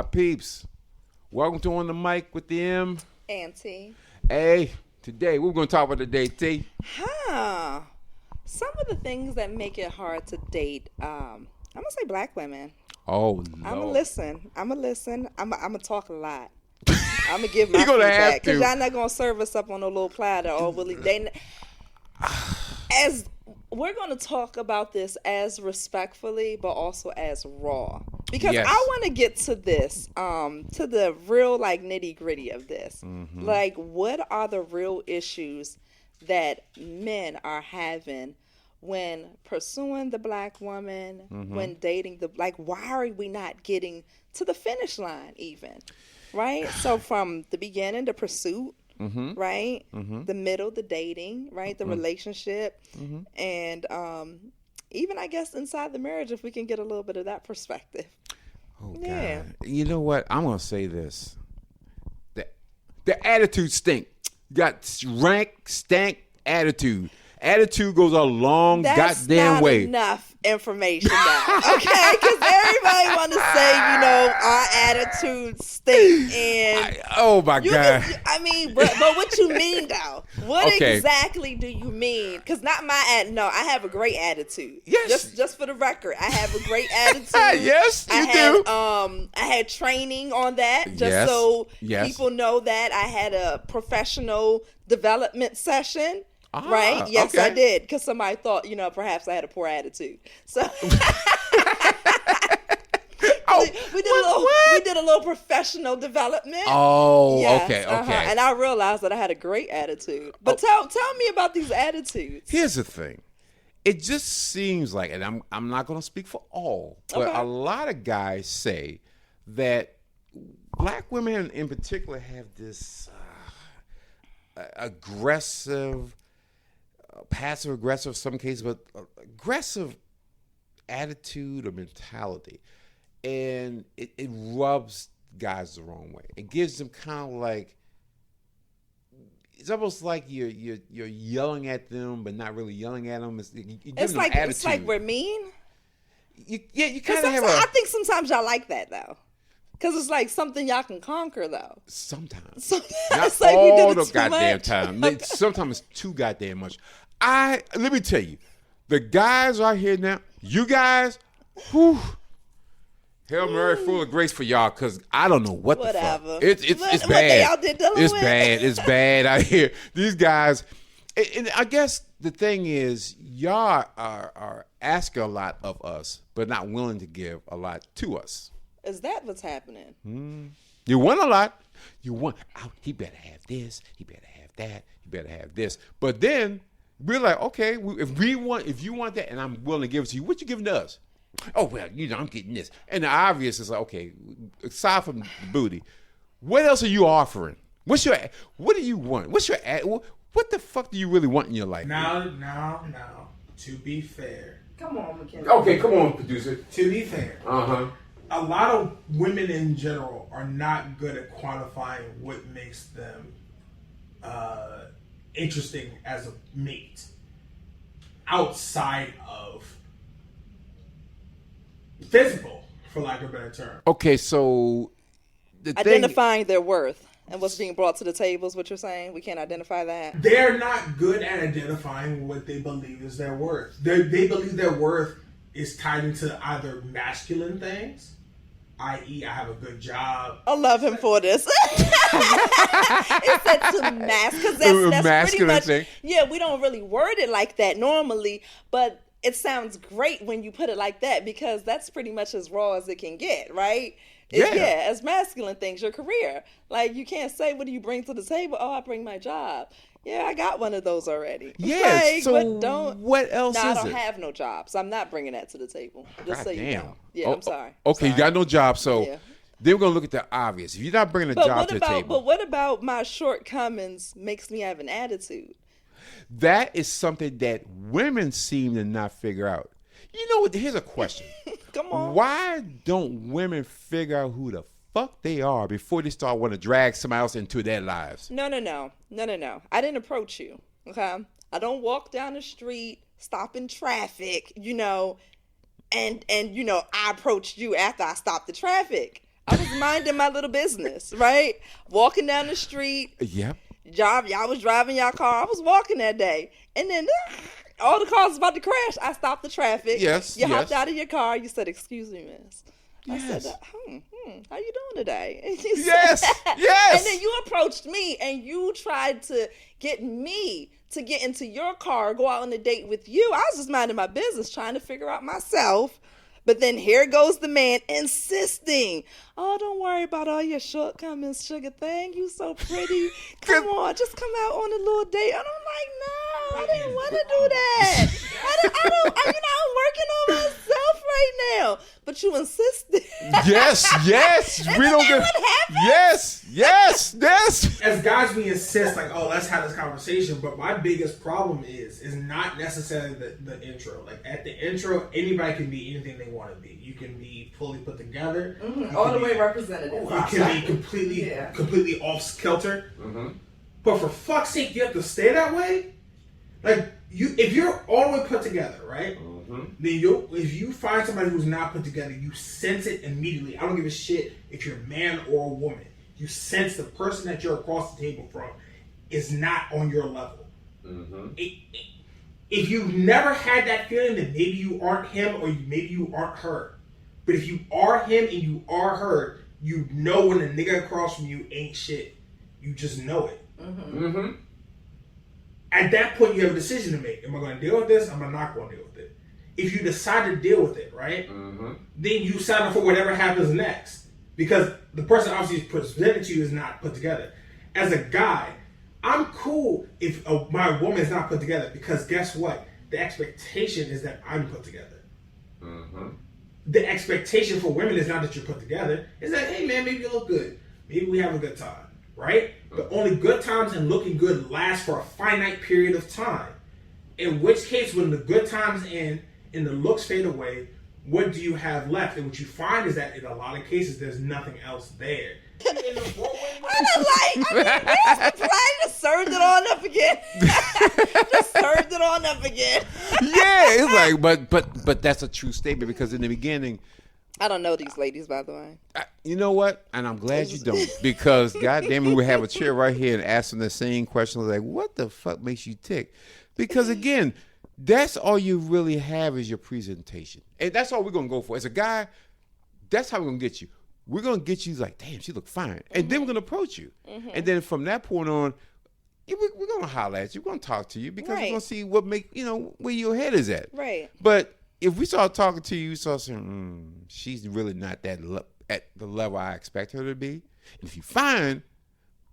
My peeps, welcome to On the Mic with the M. Auntie. Hey, today, we're going to talk about today, T. Some of the things that make it hard to date, I'm going to say black women. Oh, no. I'm going to listen. I'm going to talk a lot. I'm going to give my You're gonna feedback. have Because to. y'all not going to serve us up on a little platter. Or as we're going to talk about this as respectfully, but also as raw. Because Yes. I want to get to this, to the real like nitty gritty of this. Mm-hmm. Like, what are the real issues that men are having when pursuing the black woman, when dating why are we not getting to the finish line even? Right? So from the beginning, the pursuit, right? The middle, the dating, right? The relationship, and even I guess inside the marriage, if we can get a little bit of that perspective. Oh, God. Yeah. You know what? I'm going to say this. The attitude stink. Got stank attitude. Attitude goes a long goddamn way. That's not enough information now, okay? Because everybody want to say, our attitudes stink. And oh, my God. But what you mean, though? What Okay. exactly do you mean? Because not my no, I have a great attitude. Yes. Just for the record, I have a great attitude. Yes, you do. I had training on that just Yes. so Yes. people know that I had a professional development session. Right? Yes, okay. I did. Because somebody thought, perhaps I had a poor attitude. So we did a little professional development. Oh, Yes, okay. And I realized that I had a great attitude. But tell me about these attitudes. Here's the thing. It just seems like, and I'm not going to speak for all, but Okay. a lot of guys say that black women in particular have this aggressive, passive aggressive, some cases, but aggressive attitude or mentality, and it rubs guys the wrong way. It gives them kind of like, it's almost like you're yelling at them, but not really yelling at them. It's like we're mean. You kind of have I think sometimes y'all like that though. Because it's like something y'all can conquer, though. Sometimes. Not Not like we all did the it too goddamn much. time. Okay. Sometimes it's too goddamn much. Let me tell you, the guys out here now, you guys, whew, Hail Mary full of grace for y'all, because I don't know what Whatever. the fuck. It's What bad. they out there dealing It's with. bad. It's bad out here. These guys, and I guess the thing is, y'all are asking a lot of us, but not willing to give a lot to us. Is that what's happening? You want a lot. You want, he better have this. He better have that. He better have this. But then we're like, okay, if you want that, and I'm willing to give it to you, what you giving to us? Oh, well, I'm getting this. And the obvious is like, okay, aside from the booty, what else are you offering? What do you want? What the fuck do you really want in your life? Now. To be fair. Come on, McKenna. Okay, come on, producer. To be fair. A lot of women in general are not good at quantifying what makes them interesting as a mate outside of physical, for lack of a better term. Okay, so the Identifying their worth and what's being brought to the table is what you're saying? We can't identify that? They're not good at identifying what they believe is their worth. They believe their worth is tied into either masculine things, i.e., I have a good job. I love him for this. It said to mask, because that's masculine pretty much thing. Yeah, we don't really word it like that normally, but it sounds great when you put it like that, because that's pretty much as raw as it can get, right? Yeah. As masculine things, your career. Like, you can't say, what do you bring to the table? Oh, I bring my job. Yeah, I got one of those already. Yeah, Like, so but what else I is don't it? have no job, so I'm not bringing that to the table. Just so you Damn. know. Yeah, I'm sorry. Okay, you got no job, so Yeah. then we're going to look at the obvious. If you're not bringing a job to the table. But what about my shortcomings makes me have an attitude? That is something that women seem to not figure out. You know what? Here's a question. Come on. Why don't women figure out who the fuck they are before they start wanting to drag somebody else into their lives? No. I didn't approach you, okay? I don't walk down the street, stop in traffic, and I approached you after I stopped the traffic. I was minding my little business, right? Walking down the street. Yep. Y'all was driving y'all car. I was walking that day. And then all the cars was about to crash. I stopped the traffic. Yes, You hopped yes. out of your car. You said, "Excuse me, miss." Yes. I said, how you doing today? And you Yes, said- yes. And then you approached me and you tried to get me to get into your car, go out on a date with you. I was just minding my business, trying to figure out myself. But then here goes the man insisting, "Oh, don't worry about all your shortcomings, sugar thing. You so pretty. Come on, just come out on a little date." And I'm like, "No, I didn't want to do that. I'm working on myself right now." But you insisted. Yes. And We then don't get. what happened? Yes. As guys, we insist like, "Oh, let's have this conversation." But my biggest problem is not necessarily the intro. Like at the intro, anybody can be anything they want to be. You can be fully put together, All the way representative. you can be completely off kilter. But for fuck's sake, you have to stay that way. Like if you're all the way put together, right? Then if you find somebody who's not put together, you sense it immediately. I don't give a shit if you're a man or a woman. You sense the person that you're across the table from is not on your level. If you've never had that feeling, then maybe you aren't him or maybe you aren't her. But if you are him and you are her, you know when the nigga across from you ain't shit. You just know it. At that point, you have a decision to make. Am I going to deal with this? Am I not going to deal with it? If you decide to deal with it, right, then you sign up for whatever happens next. Because the person obviously presented to you is not put together. As a guy, I'm cool if my woman is not put together because guess what? The expectation is that I'm put together. The expectation for women is not that you're put together. It's that, hey man, maybe you look good. Maybe we have a good time, right? But only good times and looking good last for a finite period of time. In which case, when the good times end and the looks fade away, what do you have left? And what you find is that in a lot of cases, there's nothing else there. I just served it on up again. Yeah, it's like, but that's a true statement because in the beginning, I don't know these ladies, by the way. you know what? And I'm glad you don't because goddamn it, we have a chair right here and ask them the same question like, what the fuck makes you tick? Because again, that's all you really have is your presentation, and that's all we're gonna go for. As a guy, that's how we're gonna get you. We're gonna get you like, damn, she look fine, and then we're gonna approach you, and then from that point on, we're gonna holler at you. We're gonna talk to you because we're gonna see what where your head is at. Right. But if we start talking to you, start saying, she's really not that at the level I expect her to be. And if you find,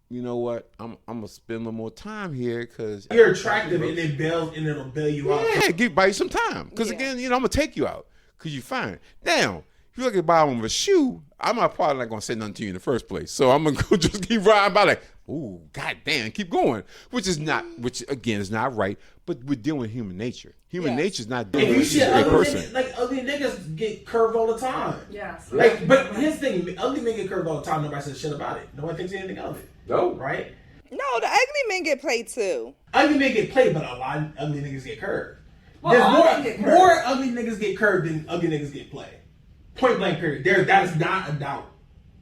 you know what, I'm gonna spend a little more time here because You're attractive and it'll bail you out. Yeah, buy you some time because again, I'm gonna take you out because you fine. Now, if you look at the bottom of a shoe, I'm probably not gonna say nothing to you in the first place. So I'm gonna go just keep riding by like, ooh, goddamn, keep going. Which again is not right. But we're dealing with human nature. Human nature is not dealing If you with see a person. ugly niggas get curved all the time. Yes. But here's the thing: ugly men get curved all the time. Nobody says shit about it. Nobody thinks anything of it. No. Right? No, the ugly men get played too. Ugly men get played, but a lot of ugly niggas get curved. Well, There's all men get curved. more ugly niggas get curved than ugly niggas get played. Point blank period. That is not a doubt.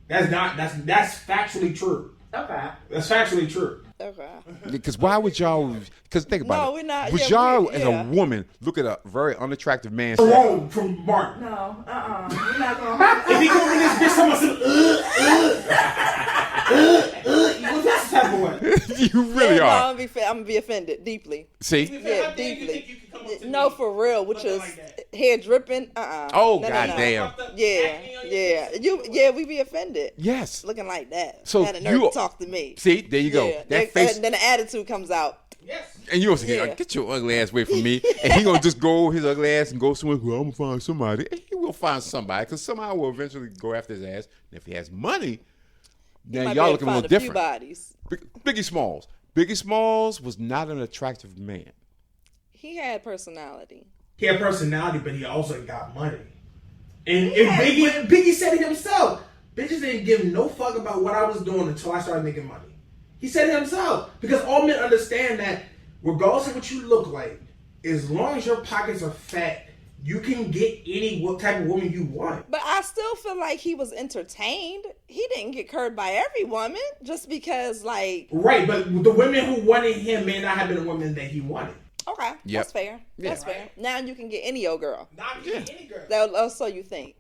That's factually true. Okay. That's factually true. Okay. Because why would y'all? Because think about it. No, we're not. Would Yeah, y'all, we- as yeah. a woman, look at a very unattractive man? Wrong from Martin. No. We're not gonna. If he come in this bitch, someone said, what's that type of way? You really No, are. I'm gonna be offended deeply. See? Yeah, deeply. No, for real. Which is hair dripping. Oh, No. goddamn. Yeah. We be offended. Yes. Looking like that. So had a nerve you- to talk to me. See, there you go. Yeah. That face, And then the attitude comes out. Yes. and you also Yeah. get your ugly ass away from me, and he gonna just go his ugly ass and go somewhere. Well, I'm gonna find somebody. And he will find somebody because somehow we'll eventually go after his ass. And if he has money, then Might y'all be able looking to a find little few different. bodies. Biggie Smalls. Biggie Smalls was not an attractive man. He had personality. He had personality, but he also got money. And Biggie said it himself. Bitches didn't give no fuck about what I was doing until I started making money. He said it himself. Because all men understand that regardless of what you look like, as long as your pockets are fat, You can get any type of woman you want. But I still feel like he was entertained. He didn't get curved by every woman just because, like... Right, but the women who wanted him may not have been the women that he wanted. Okay, Yep. that's fair. That's fair. Now you can get any old girl. Not any girl. So you think.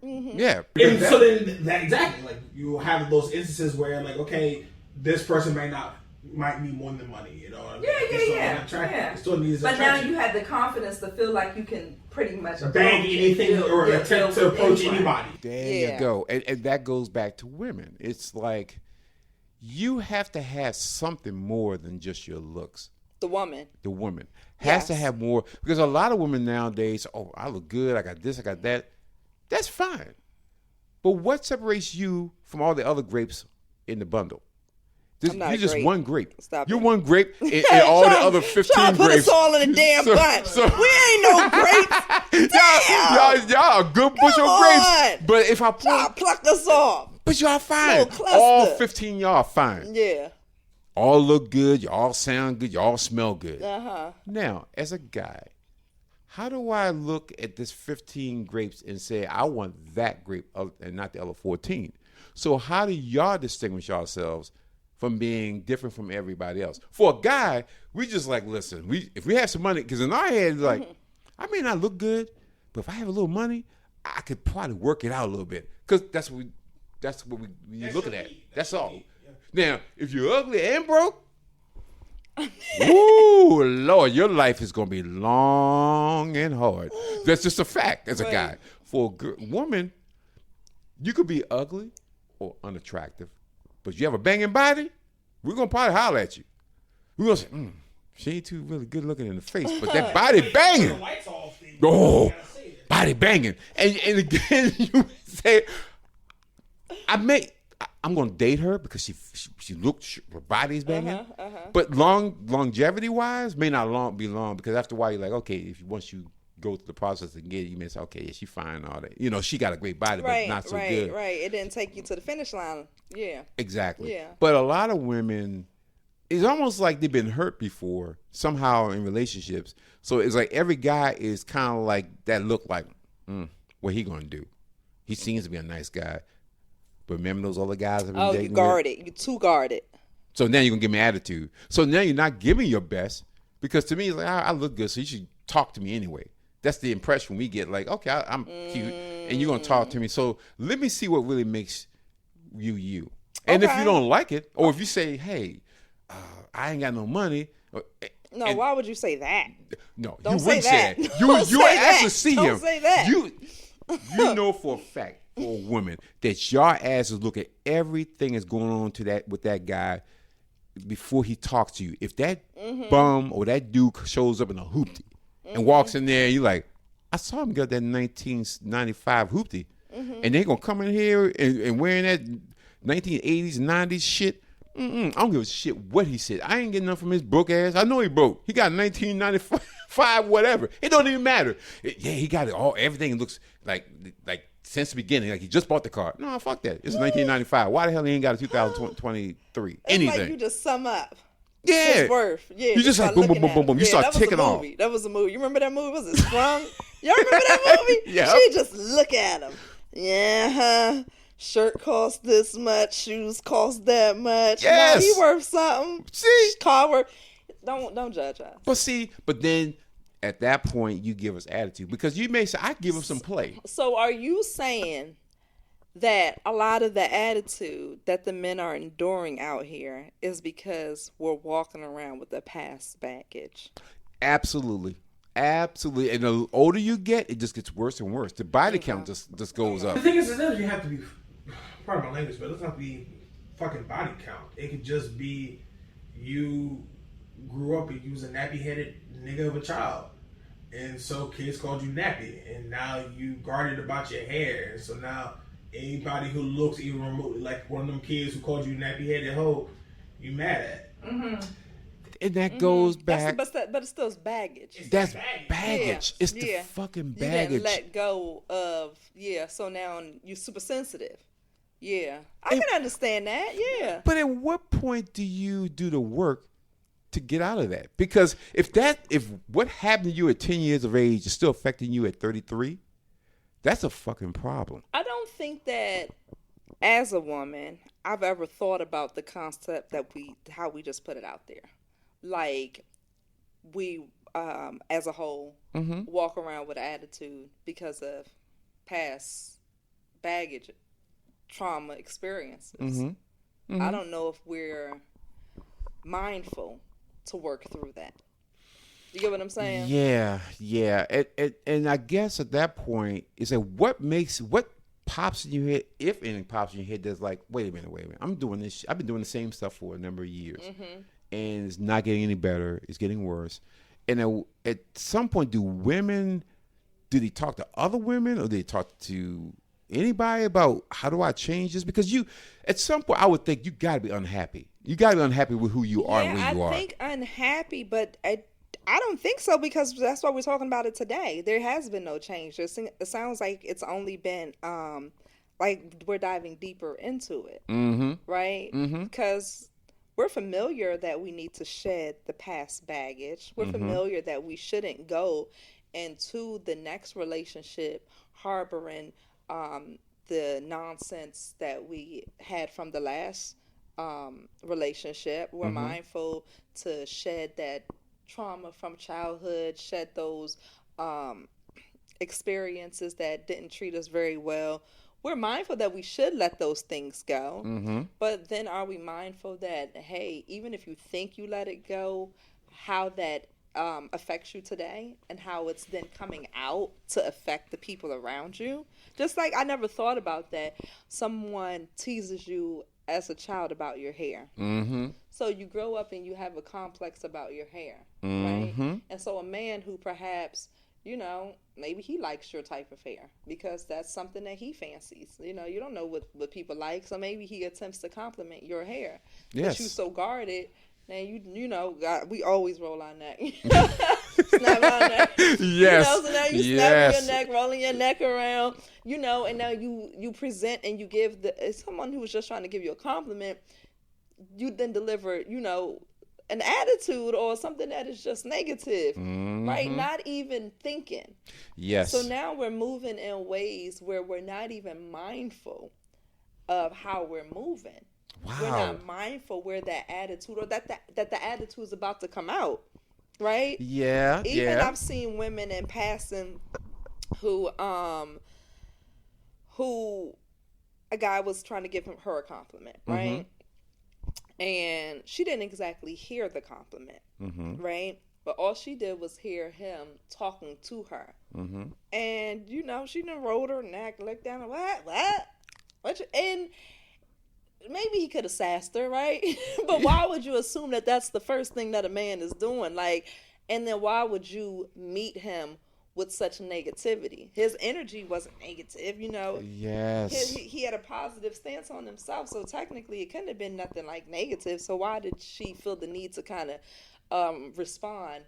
Mm-hmm. Yeah. And so then, exactly, like, you have those instances where, like, okay, this person might need more than money, you know what I mean? Yeah. It still needs But now attraction. you have the confidence to feel like you can pretty much Bang anything or attempt to approach anyone. anybody. There you go. And that goes back to women. It's like you have to have something more than just your looks. The woman. The woman has to have more, because a lot of women nowadays, oh, I look good, I got this, I got that. That's fine. But what separates you from all the other grapes in the bundle? You're just grape. one grape. Stop You're it. one grape in all the other 15 trying to put grapes. us all in a damn bunch. We ain't no grapes. Damn. Y'all a good bushel of Come grapes. on. But if I Y'all plucked us off. but y'all fine. Little cluster. All 15 y'all fine. Yeah. All look good. Y'all sound good. Y'all smell good. Uh-huh. Now, as a guy, how do I look at this 15 grapes and say, I want that grape and not the other 14? So how do y'all distinguish yourselves from being different from everybody else? For a guy, we just like, listen, if we have some money, because in our head, like, I may not look good, but if I have a little money, I could probably work it out a little bit. Because that's what you're looking at. That's all. Now, if you're ugly and broke, ooh, Lord, your life is going to be long and hard. That's just a fact as a guy. For a woman, you could be ugly or unattractive, but you have a banging body, we're going to probably holler at you. We're going to say, she ain't too really good looking in the face, but that body banging. Oh, body banging. And again, you say, I'm going to date her because she looks, her body's banging. But longevity wise, may not be long, because after a while you're like, okay, once you go through the process and get it, you may say, okay, yeah, she fine, all that. You know, she got a great body, but not so good. Right. It didn't take you to the finish line. Yeah. Exactly. Yeah. But a lot of women, it's almost like they've been hurt before somehow in relationships. So it's like every guy is kind of like that look like, what he gonna do? He seems to be a nice guy. But remember those other guys that been dating? You guarded. You too guarded. So now you're gonna give me attitude. So now you're not giving your best, because to me it's like, I look good, so you should talk to me anyway. That's the impression we get. Like, okay, I'm cute, and you're gonna talk to me. So let me see what really makes you. And if you don't like it, or if you say, hey, I ain't got no money. No, why would you say that? No, Don't you say wouldn't that. say that. Don't You say actually that. see Don't him. say that. You know for a fact, for a woman, that your ass is looking at everything that's going on with that guy before he talks to you. If that bum or that dude shows up in a hoopty and walks in there, and you're like, I saw him get that 1995 hoopty, and they gonna come in here and wearing that 1980s, 90s shit. I don't give a shit what he said. I ain't getting nothing from his broke ass. I know he broke. He got 1995, whatever. It don't even matter. He got it all. Everything looks like since the beginning, like he just bought the car. No, fuck that. It's 1995. Why the hell he ain't got a 2023? It's Anything. like you just sum up. Yeah. His worth. Yeah. You just like boom, boom, boom, boom, boom. You start ticking off. That was a movie. You remember that movie? Was it Sprung? Y'all remember that movie? Yeah. She just look at him. Yeah. Shirt cost this much. Shoes cost that much. Yes. No, he worth something. See? Car worth. Don't judge us. But then at that point you give us attitude, because you may say, I give him some play. So are you saying that a lot of the attitude that the men are enduring out here is because we're walking around with the past baggage? Absolutely. And the older you get, it just gets worse and worse. The body count just goes up. The thing is, it doesn't have to be, part of my language, but it doesn't have to be fucking body count. It could just be you grew up and you was a nappy-headed nigga of a child. And so kids called you nappy. And now you guarded about your hair. And so now anybody who looks even remotely like one of them kids who called you nappy-headed hoe, you mad at. Mm-hmm. And that goes back. But it's still baggage. That's baggage. Yeah. It's the fucking baggage. You didn't let go of, so now you're super sensitive. Yeah. I can understand that, yeah. But at what point do you do the work to get out of that. Because if what happened to you at 10 years of age is still affecting you at 33, that's a fucking problem. I don't think that as a woman, I've ever thought about the concept that how we just put it out there. Like, we, as a whole, walk around with an attitude because of past baggage, trauma experiences. I don't know if we're mindful to work through that. You get what I'm saying? Yeah. And I guess at that point, is that what pops in your head, if anything pops in your head, that's like, wait a minute. I'm doing this. I've been doing the same stuff for a number of years, and it's not getting any better. It's getting worse. And at some point, do they talk to other women, or do they talk to anybody about how do I change this? Because at some point, I would think you got to be unhappy. You got to be unhappy with who you are and where you are. I think unhappy, but I don't think so, because that's why we're talking about it today. There has been no change. It sounds like it's only been like we're diving deeper into it, right? Because we're familiar that we need to shed the past baggage. We're familiar that we shouldn't go into the next relationship harboring the nonsense that we had from the last relationship. We're mindful to shed that trauma from childhood, shed those experiences that didn't treat us very well. We're mindful that we should let those things go. But then are we mindful that, hey, even if you think you let it go, how that affects you today and how it's then coming out to affect the people around you? Just like I never thought about that. Someone teases you as a child about your hair. So you grow up and you have a complex about your hair, right? And so a man who perhaps, maybe he likes your type of hair because that's something that he fancies. You don't know what people like, so maybe he attempts to compliment your hair. Yes. But you so guarded. Now God, we always roll our neck. Snap our neck. Yes. So now you snap your neck, rolling your neck around. And now you present and you give someone who was just trying to give you a compliment. You then deliver, an attitude or something that is just negative, right? Not even thinking. Yes. So now we're moving in ways where we're not even mindful of how we're moving. Wow. We're not mindful where that attitude or that the attitude is about to come out, right? Yeah. Even I've seen women in passing who a guy was trying to give her a compliment, right? And she didn't exactly hear the compliment, right? But all she did was hear him talking to her. And, she done rolled her neck, looked down, and what? And maybe he could have sassed her, right? But why would you assume that that's the first thing that a man is doing? And then why would you meet him with such negativity? His energy wasn't negative, Yes. He had a positive stance on himself, so technically it couldn't have been nothing like negative. So why did she feel the need to kind of respond?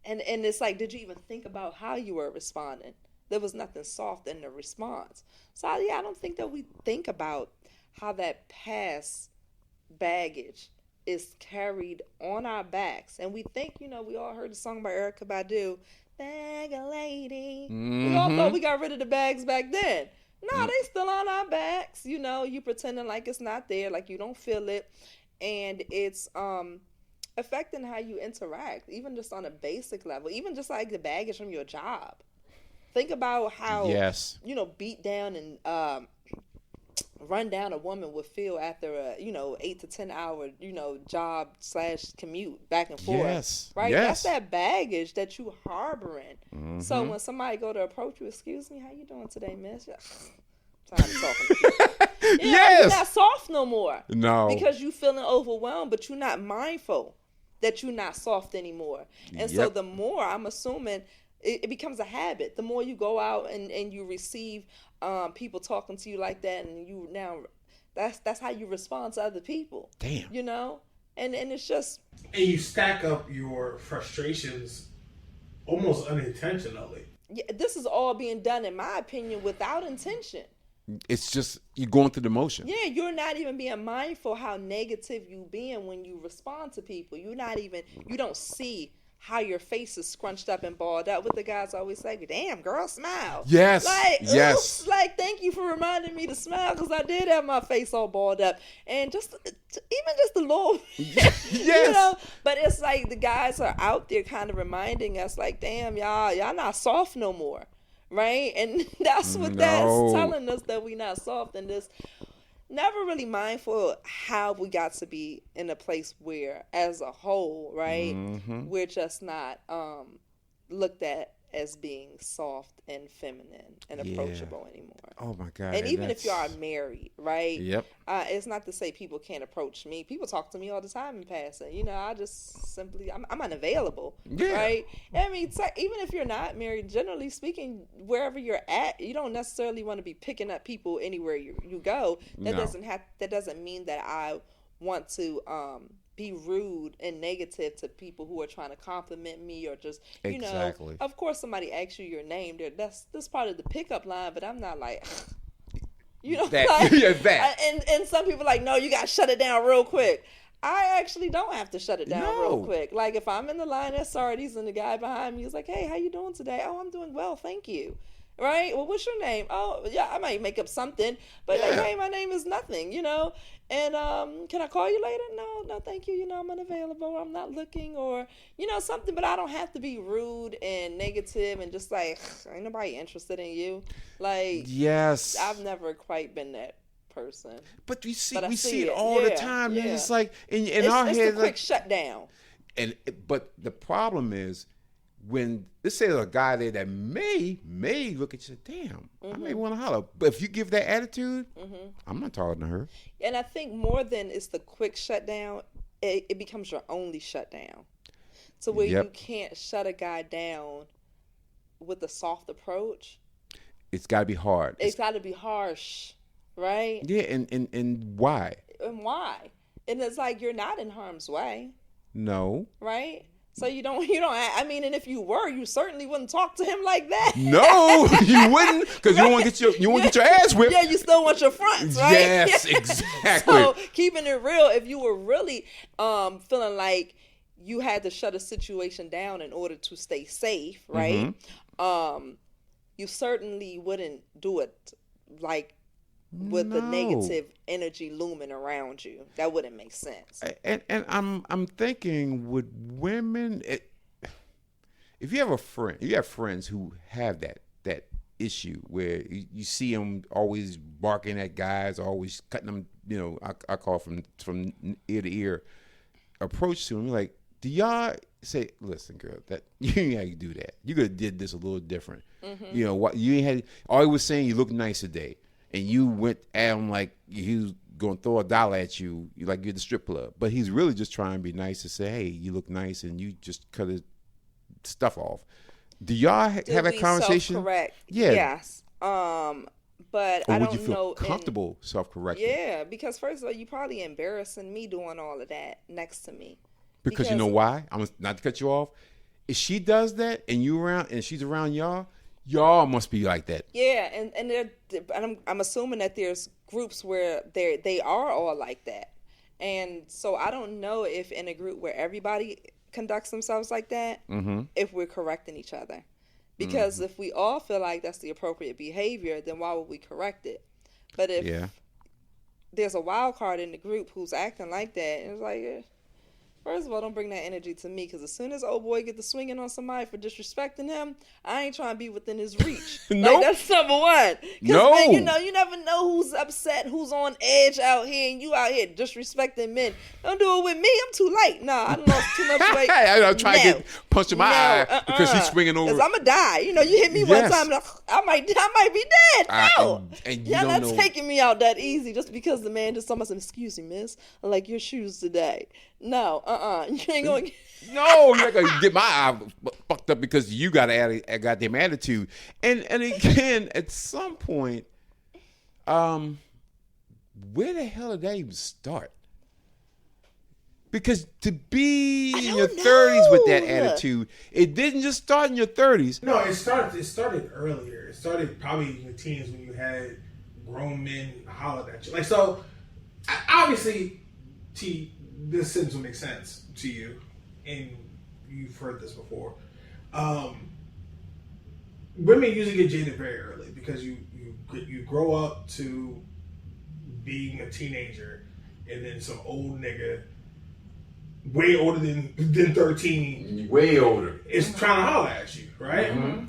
And it's like, did you even think about how you were responding? There was nothing soft in the response. So I don't think that we think about how that past baggage is carried on our backs. And we think, we all heard the song by Erykah Badu, Bag a Lady. We all thought we got rid of the bags back then. No, they still on our backs. You pretending like it's not there, like you don't feel it. And it's affecting how you interact, even just on a basic level, even just like the baggage from your job. Think about how, beat down and run down a woman would feel after a 8 to 10 hour job / commute back and forth. Yes. Right. Yes. That's that baggage that you harboring. So when somebody go to approach you, excuse me, how you doing today, miss? Tired of talking to you. Yes. You're not soft no more. No. Because you feeling overwhelmed, but you're not mindful that you're not soft anymore. And so the more, I'm assuming, it becomes a habit. The more you go out and you receive people talking to you like that, and you now that's how you respond to other people. Damn. And it's just, and you stack up your frustrations almost unintentionally. this is all being done, in my opinion, without intention. It's just you're going through the motion. Yeah, you're not even being mindful how negative you being when you respond to people. You don't see how your face is scrunched up and balled up. What the guys always say, damn, girl, smile. Yes, Like, yes. oops, like, thank you for reminding me to smile because I did have my face all balled up. And just a little, Yes. you know, but it's like the guys are out there kind of reminding us like, damn, y'all not soft no more. Right? And that's what that's telling us, that we not soft, and this never really mindful how we got to be in a place where as a whole, right, we're just not looked at as being soft and feminine and approachable anymore. Oh my God. And even if you are married, right? Yep. It's not to say people can't approach me. People talk to me all the time in passing. You know, I just simply, I'm unavailable. Yeah. Right? I mean, even if you're not married, generally speaking, wherever you're at, you don't necessarily want to be picking up people anywhere you go. That doesn't mean that I want to be rude and negative to people who are trying to compliment me or just, you know, of course somebody asks you your name. That's part of the pickup line, but I'm not like, you know, that. Like, that. And some people are like, no, you got to shut it down real quick. I actually don't have to shut it down real quick. Like if I'm in the line at Sardi's and the guy behind me is like, hey, how you doing today? Oh, I'm doing well, thank you. Right? Well, what's your name? Oh, yeah, I might make up something, but like, hey, my name is nothing, you know? And can I call you later? No, thank you. You know, I'm unavailable. I'm not looking, or, you know, something, but I don't have to be rude and negative and just like, ain't nobody interested in you. Like, yes, I've never quite been that person. But we see it all the time. Yeah. It's like in our heads, it's a quick shutdown. But the problem is, when let's say there's a guy there that may look at you and say, damn, I may want to holler. But if you give that attitude, I'm not talking to her. And I think more than it's the quick shutdown, it becomes your only shutdown. So where you can't shut a guy down with a soft approach. It's got to be hard. It's got to be harsh, right? Yeah, and why? And why? And it's like you're not in harm's way. No. Right? So you don't, I mean, and if you were, you certainly wouldn't talk to him like that. No, you wouldn't, because you want to get your ass whipped. Yeah, you still want your fronts, right? Yes, exactly. So keeping it real, if you were really feeling like you had to shut a situation down in order to stay safe, right? You certainly wouldn't do it like with the negative energy looming around you. That wouldn't make sense. And I'm thinking, with women, if you have friends who have that issue where you see them always barking at guys, always cutting them, you know, I call from ear to ear approach to them, like, do y'all say, listen, girl, that you ain't had to do that. You could have did this a little different. You know what? You ain't had. All he was saying, you look nice today. And you went at him like he was going to throw $1 at you, like you're the strip club. But he's really just trying to be nice to say, hey, you look nice, and you just cut his stuff off. Do y'all have a conversation? Self-correct? Yeah. Yes. But or I would don't you feel know. comfortable self-correcting? Yeah, because first of all, you probably embarrassing me doing all of that next to me. Because you know why? I'm not to cut you off. If she does that and she's around y'all must be like that. Yeah, and I'm assuming that there's groups where they are all like that, and so I don't know if in a group where everybody conducts themselves like that, if we're correcting each other, because if we all feel like that's the appropriate behavior, then why would we correct it? But if there's a wild card in the group who's acting like that, and it's like. First of all, don't bring that energy to me, because as soon as old boy get to swinging on somebody for disrespecting him, I ain't trying to be within his reach. Nope. Like, that's number one. No. Man, you never know who's upset, who's on edge out here, and you out here disrespecting men. Don't do it with me. I'm too late. Nah, I lost too much weight. I'm trying to get punched in my eye because he's swinging over. Because I'm going to die. You hit me one time, and I might be dead. No. And you're not taking me out that easy just because the man just told me, excuse me, miss, I like your shoes today. No, you ain't going to No, you're not going to get my eye fucked up because you got a goddamn attitude. And again, at some point, where the hell did that even start? Because to be in your 30s with that attitude, it didn't just start in your 30s. No, it started earlier. It started probably in your teens when you had grown men hollered at you. Like, so, obviously, T, this sentence will make sense to you, and you've heard this before. Women usually get jaded very early because you grow up to being a teenager, and then some old nigga, way older than 13, way older, is trying to holler at you, right? Mm-hmm.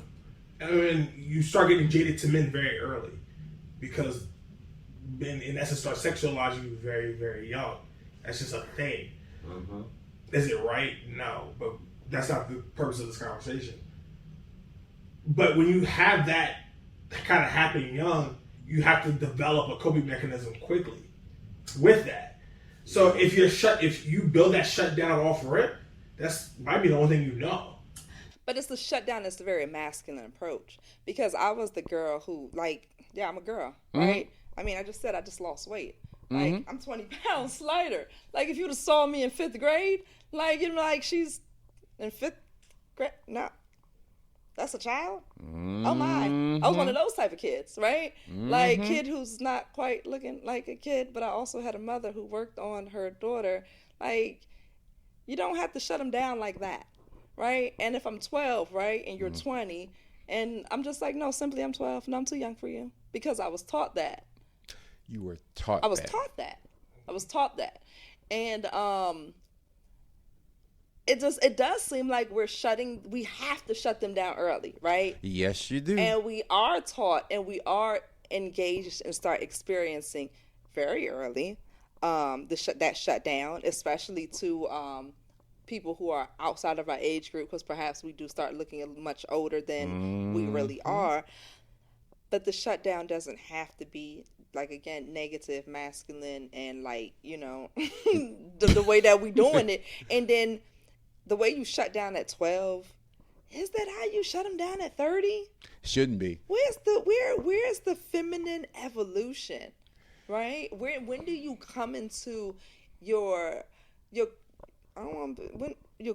And you start getting jaded to men very early because men, in essence, start sexualizing you very, very young. That's just a thing. Mm-hmm. Is it right? No, but that's not the purpose of this conversation. But when you have that kind of happening young, you have to develop a coping mechanism quickly with that. So if you build that shutdown off rip, that's might be the only thing you know. But it's the shutdown that's a very masculine approach, because I was the girl who, like, yeah, I'm a girl, right? I mean, I just said I just lost weight. Like, I'm 20 pounds lighter. Like, if you'd have saw me in 5th grade, like, you know, like, she's in 5th grade. No, that's a child? Oh, my. I was one of those type of kids, right? Like, kid who's not quite looking like a kid, but I also had a mother who worked on her daughter. Like, you don't have to shut them down like that, right? And if I'm 12, right, and you're 20, and I'm just like, no, simply I'm 12, and I'm too young for you, because I was taught that. You were taught I was taught that. And it does seem like we have to shut them down early, right? Yes, you do. And we are taught and we are engaged and start experiencing very early that shutdown, especially to people who are outside of our age group, because perhaps we do start looking much older than we really are. But the shutdown doesn't have to be, like, again, negative, masculine, and, like, you know, the way that we doing it. And then the way you shut down at 12, is that how you shut them down at 30? Shouldn't be. Where's the feminine evolution, right? When do you come into your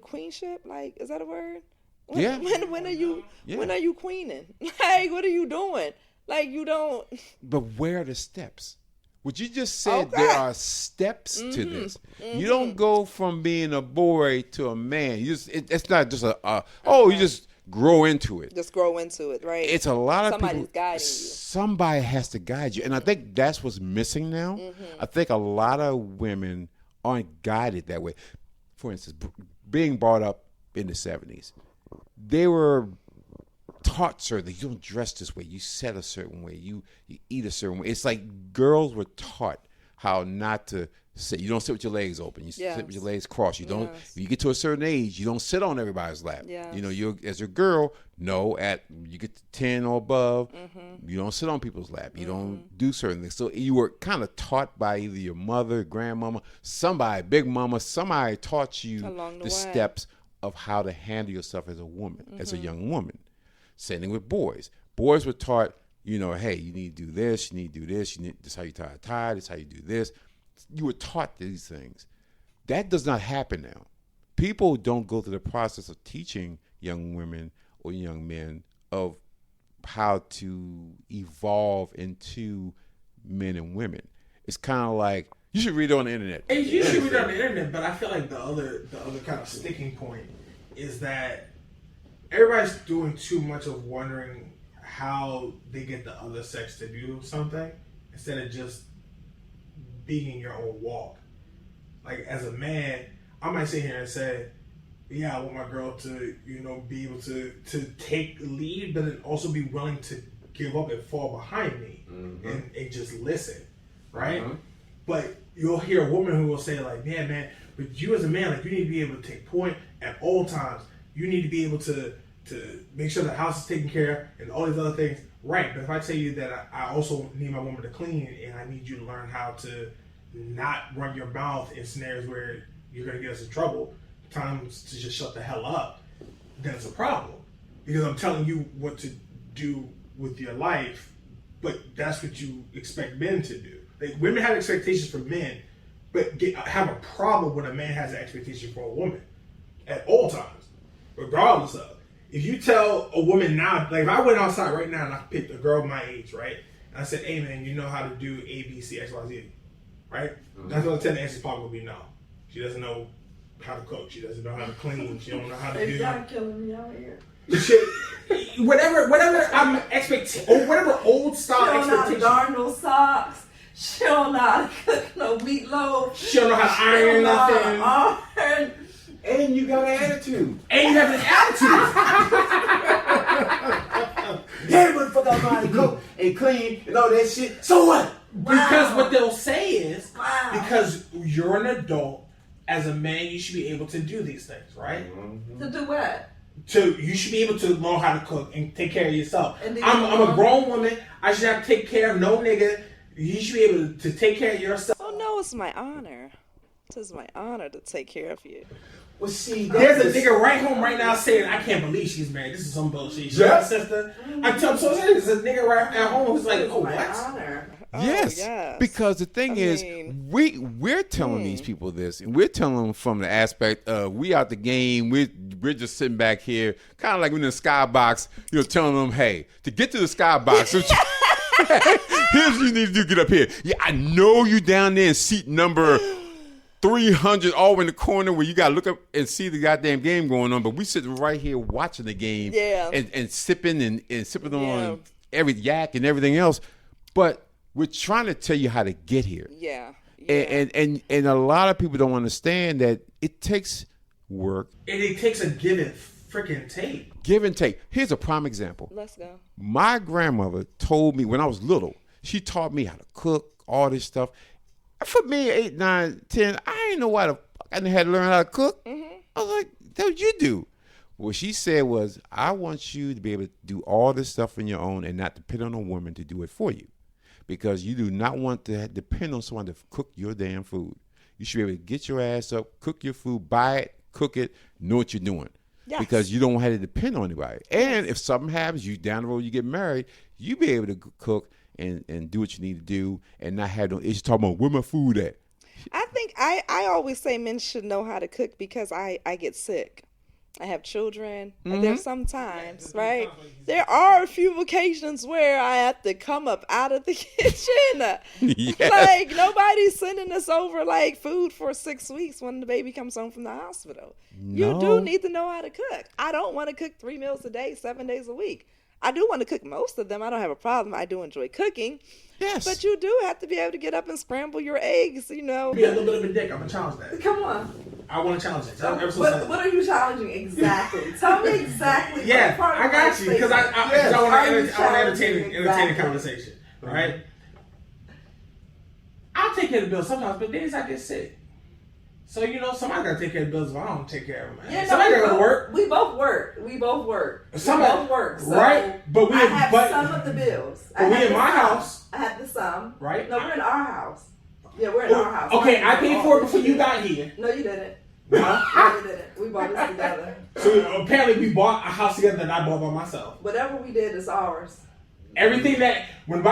queenship? Like, is that a word? When are you queening? Like, what are you doing? Like, you don't. But where are the steps? What you just said, there are steps to this. You don't go from being a boy to a man. It's not just you just grow into it. Just grow into it, right? It's a lot of Somebody's people. guiding you. Somebody has to guide you. And I think that's what's missing now. I think a lot of women aren't guided that way. For instance, being brought up in the 70s, they were taught certain things. You don't dress this way. You sit a certain way. You eat a certain way. It's like girls were taught how not to sit. You don't sit with your legs open. You sit with your legs crossed. You don't. If you get to a certain age, you don't sit on everybody's lap. Yes. You know, you as a girl, you get to 10 or above, you don't sit on people's lap. You don't do certain things. So you were kind of taught by either your mother, grandmama, somebody, big mama, somebody taught you the steps of how to handle yourself as a woman, as a young woman. Same thing with boys. Boys were taught, you know, hey, you need to do this, you need to do this, this is how you tie a tie, this is how you do this. You were taught these things. That does not happen now. People don't go through the process of teaching young women or young men of how to evolve into men and women. It's kind of like, you should read it on the internet. And you should read it on the internet, but I feel like the other kind of sticking point is that everybody's doing too much of wondering how they get the other sex to do something instead of just being in your own walk. Like, as a man, I might sit here and say, yeah, I want my girl to, you know, be able to take lead, but then also be willing to give up and fall behind me and just listen, right? But you'll hear a woman who will say, like, man, but you as a man, like, you need to be able to take point at all times. You need to be able to make sure the house is taken care of and all these other things. Right, but if I tell you that I also need my woman to clean and I need you to learn how to not run your mouth in scenarios where you're going to get us in trouble, times to just shut the hell up, then it's a problem. Because I'm telling you what to do with your life, but that's what you expect men to do. Like, women have expectations for men, but have a problem when a man has an expectation for a woman at all times, regardless of. If you tell a woman now, like if I went outside right now and I picked a girl my age, right, I said, hey man, you know how to do A, B, C, X, Y, Z, right? That's what I tell the answer probably will be no. She doesn't know how to cook. She doesn't know how to clean. She don't know how to do. Y'all killing me out here. Whatever I'm or whatever old style She don't know how to expectation. darn no socks. She don't know how to cook no meatloaf. She don't know how to iron nothing. Iron. And you got an attitude. And you have an attitude. Yeah, motherfucker, I know how to cook and clean and all that shit. So what? Because what they'll say is, Wow. because you're an adult, as a man, you should be able to do these things, right? To do what? You should be able to know how to cook and take care of yourself. And then I'm a grown woman. I should have to take care of no nigga. You should be able to take care of yourself. Oh no, it's my honor. It is my honor to take care of you. Well, see, There's a nigga right home right now saying, I can't believe she's married. This is some bullshit. She's Yeah. my sister. I'm so serious. There's a nigga right at home who's like, oh, My what? honor. Yes, yes. because the thing I is, mean- we're telling these people this, and we're telling them from the aspect of we out the game. We're just sitting back here, kind of like in the skybox, telling them, hey, to get to the skybox, here's what you need to do: get up here. Yeah, I know you down there in seat number 300, all in the corner where you got to look up and see the goddamn game going on. But we sitting right here watching the game, and sipping and sipping on every yak and everything else, but. We're trying to tell you how to get here. Yeah. And a lot of people don't understand that it takes work. And it takes a give and freaking take. Give and take. Here's a prime example. Let's go. My grandmother told me when I was little, she taught me how to cook, all this stuff. For me, 8, 9, 10, I didn't know why the fuck I had to learn how to cook. I was like, that's what you do. What she said was, I want you to be able to do all this stuff on your own and not depend on a woman to do it for you. Because you do not want to depend on someone to cook your damn food. You should be able to get your ass up, cook your food, buy it, cook it, know what you're doing. Yes. Because you don't have to depend on anybody. And if something happens, you down the road, you get married, you be able to cook and do what you need to do and not have no issues talking about where my food at. I think I always say men should know how to cook because I get sick. I have children, and there's sometimes, right? There are a few occasions where I have to come up out of the kitchen. Yes. Like, nobody's sending us over, like, food for 6 weeks when the baby comes home from the hospital. You No. do need to know how to cook. I don't want to cook 3 meals a day, 7 days a week. I do want to cook most of them. I don't have a problem. I do enjoy cooking. Yes. But you do have to be able to get up and scramble your eggs, Be a little bit of a dick. I'm going to challenge that. Come on. I want to challenge it. What are you challenging exactly? Tell me exactly. Yeah, what part I of got my you because I statement want are you to challenging entertain a exactly? conversation, right? I'll take care of the bills sometimes, but days I get sick. So, somebody got to take care of the bills if I don't take care of them. Yeah, Somebody got to work. We both work. Somebody, we both work. So right? But I have some of the bills. But we in my house. I have the sum. Right? No, we're in our house. Yeah, we're in our house. Okay, I paid for it before you got here. No, you didn't. Huh? No, you didn't. We bought this together. So apparently we bought a house together that I bought by myself. Whatever we did is ours. Everything that when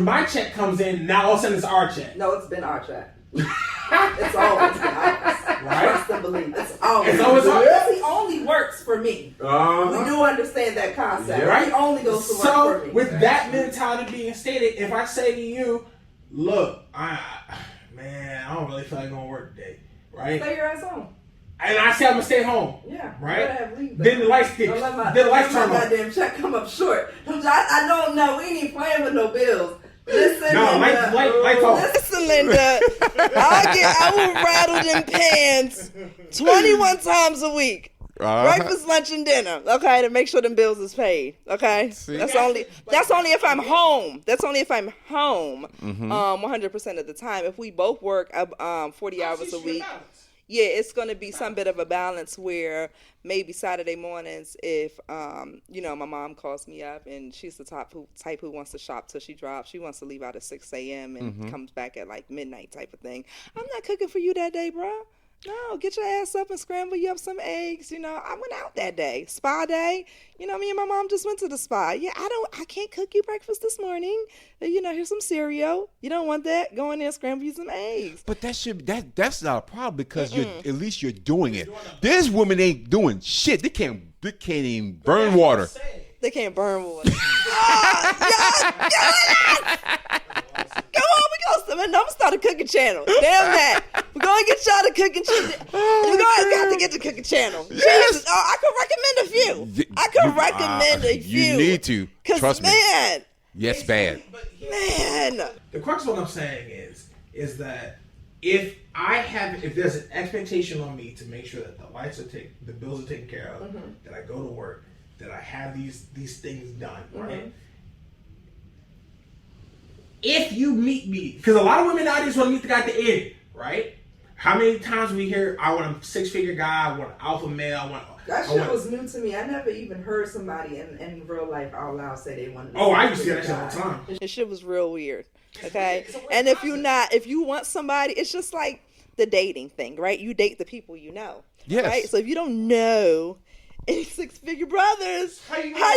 my check comes in, now all of a sudden it's our check. No, it's been our check. It's always been ours. Right? Trust and believe. It's always. It's always ours. He only works for me. We do understand that concept. Yeah. Right? He only goes to work So for me. with that mentality being stated, if I say to you, look, I don't really feel like going to work today, right? Stay your ass home. And I say I'm gonna stay home. Yeah. Right? You better have leave. Then the lights Don't let my turn on. goddamn check come up short. I don't know. We ain't even playing with no bills. Listen, No, Linda. lights off. Listen, Linda, I will rattle them pans 21 times a week. Breakfast, lunch, and dinner. Okay, to make sure them bills is paid. Okay, See? that's only if I'm home. That's only if I'm home. 100% of the time. If we both work 40 hours a week. Yeah, it's going to be some bit of a balance where maybe Saturday mornings, if, my mom calls me up and she's the type who wants to shop till she drops. She wants to leave out at 6 a.m. and comes back at like midnight type of thing. I'm not cooking for you that day, bro. No, get your ass up and scramble you up some eggs. I went out that day. Spa day. Me and my mom just went to the spa. Yeah, I can't cook you breakfast this morning. Here's some cereal. You don't want that? Go in there and scramble you some eggs. But that's not a problem because at least you're doing it. This woman ain't doing shit. They can't even burn water. They can't burn water. Yes! Come on, I'm gonna start a cooking channel. Damn that. We're gonna get y'all the cooking channel. We're gonna have to get the cooking channel. Jesus. Oh, I could recommend a few. I could recommend a few. You need to. Trust me. Man. Yes, bad. Man. The crux of what I'm saying is that if there's an expectation on me to make sure that the bills are taken care of, that I go to work, that I have these things done, right? If you meet me, because a lot of women nowadays want to meet the guy at the end, right? How many times we hear, I want a 6-figure guy, I want an alpha male, that shit was new to me. I never even heard somebody in real life out loud say they wanted. I used to hear that shit all the time. This shit was real weird. Okay, and if you want somebody, it's just like the dating thing, right? You date the people you know. Yes. Right. So if you don't know any 6-figure brothers, how you gonna?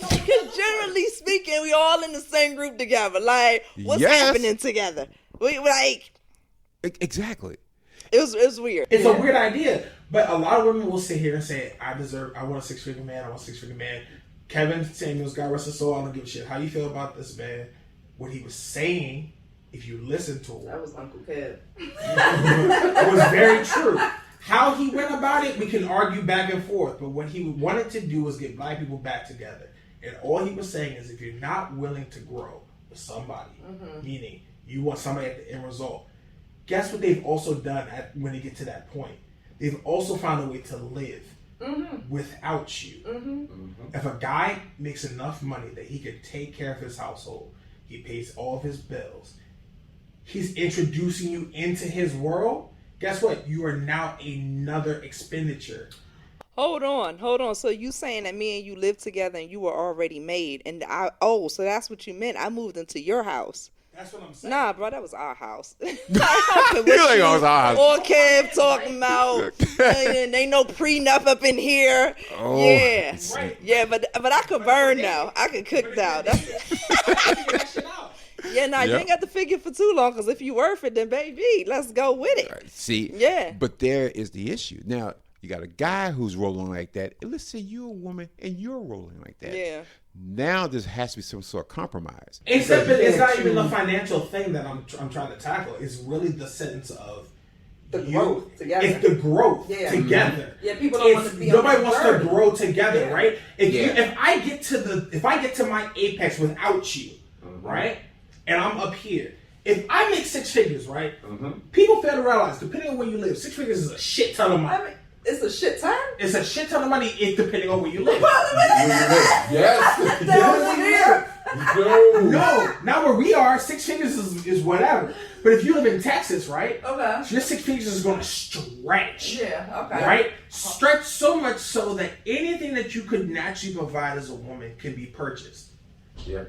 Because generally speaking, we all in the same group together. Like, what's happening together? We like. Exactly. It was weird. It's a weird idea, but a lot of women will sit here and say, I want a 6-figure man, I want a 6-figure man. Kevin Samuels, God rest his soul, I don't give a shit. How you feel about this man? What he was saying, if you listen to him. That was Uncle Kev. It was very true. How he went about it, we can argue back and forth, but what he wanted to do was get black people back together. And all he was saying is, if you're not willing to grow with somebody, meaning you want somebody at the end result, guess what they've also done when they get to that point? They've also found a way to live without you. If a guy makes enough money that he can take care of his household, he pays all of his bills, he's introducing you into his world, guess what? You are now another expenditure. Hold on. So you saying that me and you lived together and you were already made, and so that's what you meant. I moved into your house. That's what I'm saying. Nah, bro, that was our house. You like it was our house. Or Kev talking about ain't no prenup up in here. Oh, yeah, right. Yeah, but I could burn now. I could cook now. Yeah, you ain't got to figure for too long, because if you worth it, then baby, let's go with it. Right. See, yeah. But there is the issue. Now, you got a guy who's rolling like that. And let's say you're a woman and you're rolling like that. Yeah. Now there has to be some sort of compromise. Except it's not even the financial thing that I'm trying to tackle. It's really the sense of the growth together. It's the growth together. Yeah, people don't want to be. Nobody wants to grow together, Yeah. right? If I get to my apex without you, right, and I'm up here. If I make 6 figures, right, people fail to realize, depending on where you live, 6 figures is a shit ton of money. I mean, it's a shit ton. It's a shit ton of money depending on where you live. Yes. No, not where we are. 6 figures is whatever. But if you live in Texas, right? Okay. So your 6 figures is going to stretch. Yeah. Okay. Right? Stretch so much so that anything that you could naturally provide as a woman can be purchased. Yeah.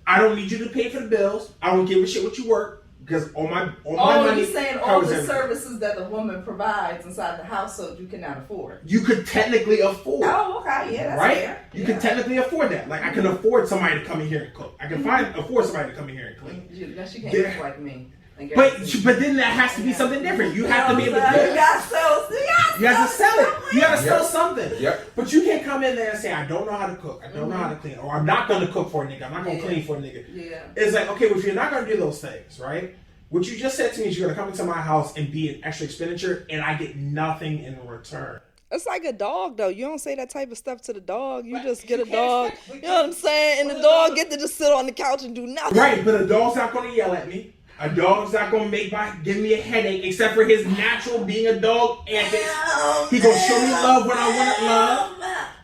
I don't need you to pay for the bills. I don't give a shit what you work. Because all my money. You're saying all the everything. services that the woman provides inside the household you cannot afford. You could technically afford. Oh, okay, yeah, that's right? fair. You can technically afford that. Like, I can afford somebody to come in here and cook. I can afford somebody to come in here and clean. Unless you can't cook like me. But then that has to be something different. You have to be able to cook. You gotta sell. You have to sell it. You gotta sell something. Yep. But you can't come in there and say, I don't know how to cook. I don't know how to clean. Or I'm not going to cook for a nigga. I'm not going to clean for a nigga. Yeah. It's like, okay, well, if you're not going to do those things, right? What you just said to me is you're going to come into my house and be an extra expenditure, and I get nothing in return. It's like a dog, though. You don't say that type of stuff to the dog. You just get a dog. You know what I'm saying? And the dog get to just sit on the couch and do nothing. Right, but a dog's not going to yell at me. A dog's not going to give me a headache, except for his natural being a dog antics. He going to show me love when I want it love.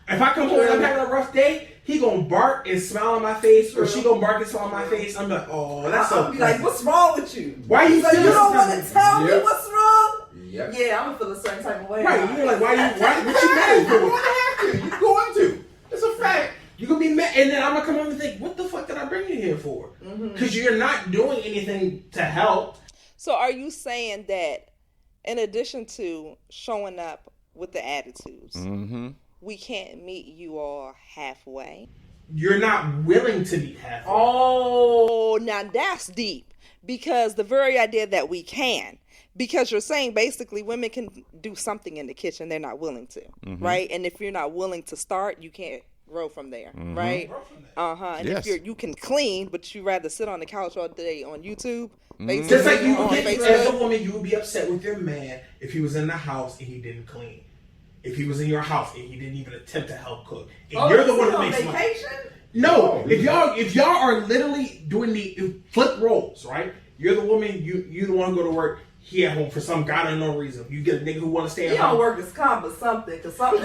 If I come home and I'm having a rough day, he gonna bark and smile on my face, or she gonna bark and smile on my face. I'm like, oh, that's so. I'll be like, what's wrong with you? Why you? So you don't want to tell me what's wrong? Yep. Yeah, I'm gonna feel a certain type of way. Right? You're like, why? What you mad for? You're going to. It's a fact. You're gonna be mad, and then I'm gonna come home and think, what the fuck did I bring you here for? Because you're not doing anything to help. So are you saying that, in addition to showing up with the attitudes, we can't meet you all halfway? You're not willing to be halfway. Oh, now that's deep. Because the very idea that we can. Because you're saying basically women can do something in the kitchen they're not willing to. Right? And if you're not willing to start, you can't grow from there, right? Grow from there. And Yes. if you can clean, but you rather sit on the couch all day on YouTube, Facebook, Just like you on would get, as a Facebook. woman, you would be upset with your man if he was in the house and he didn't clean. If he was in your house and he didn't even attempt to help cook. And you're the one that makes money. vacation? No, if y'all are literally doing the flip roles, right? You're the woman, you the one who go to work. He at home for some god unknown reason. You get a nigga who want to stay at He home. don't work as comp or something, because something.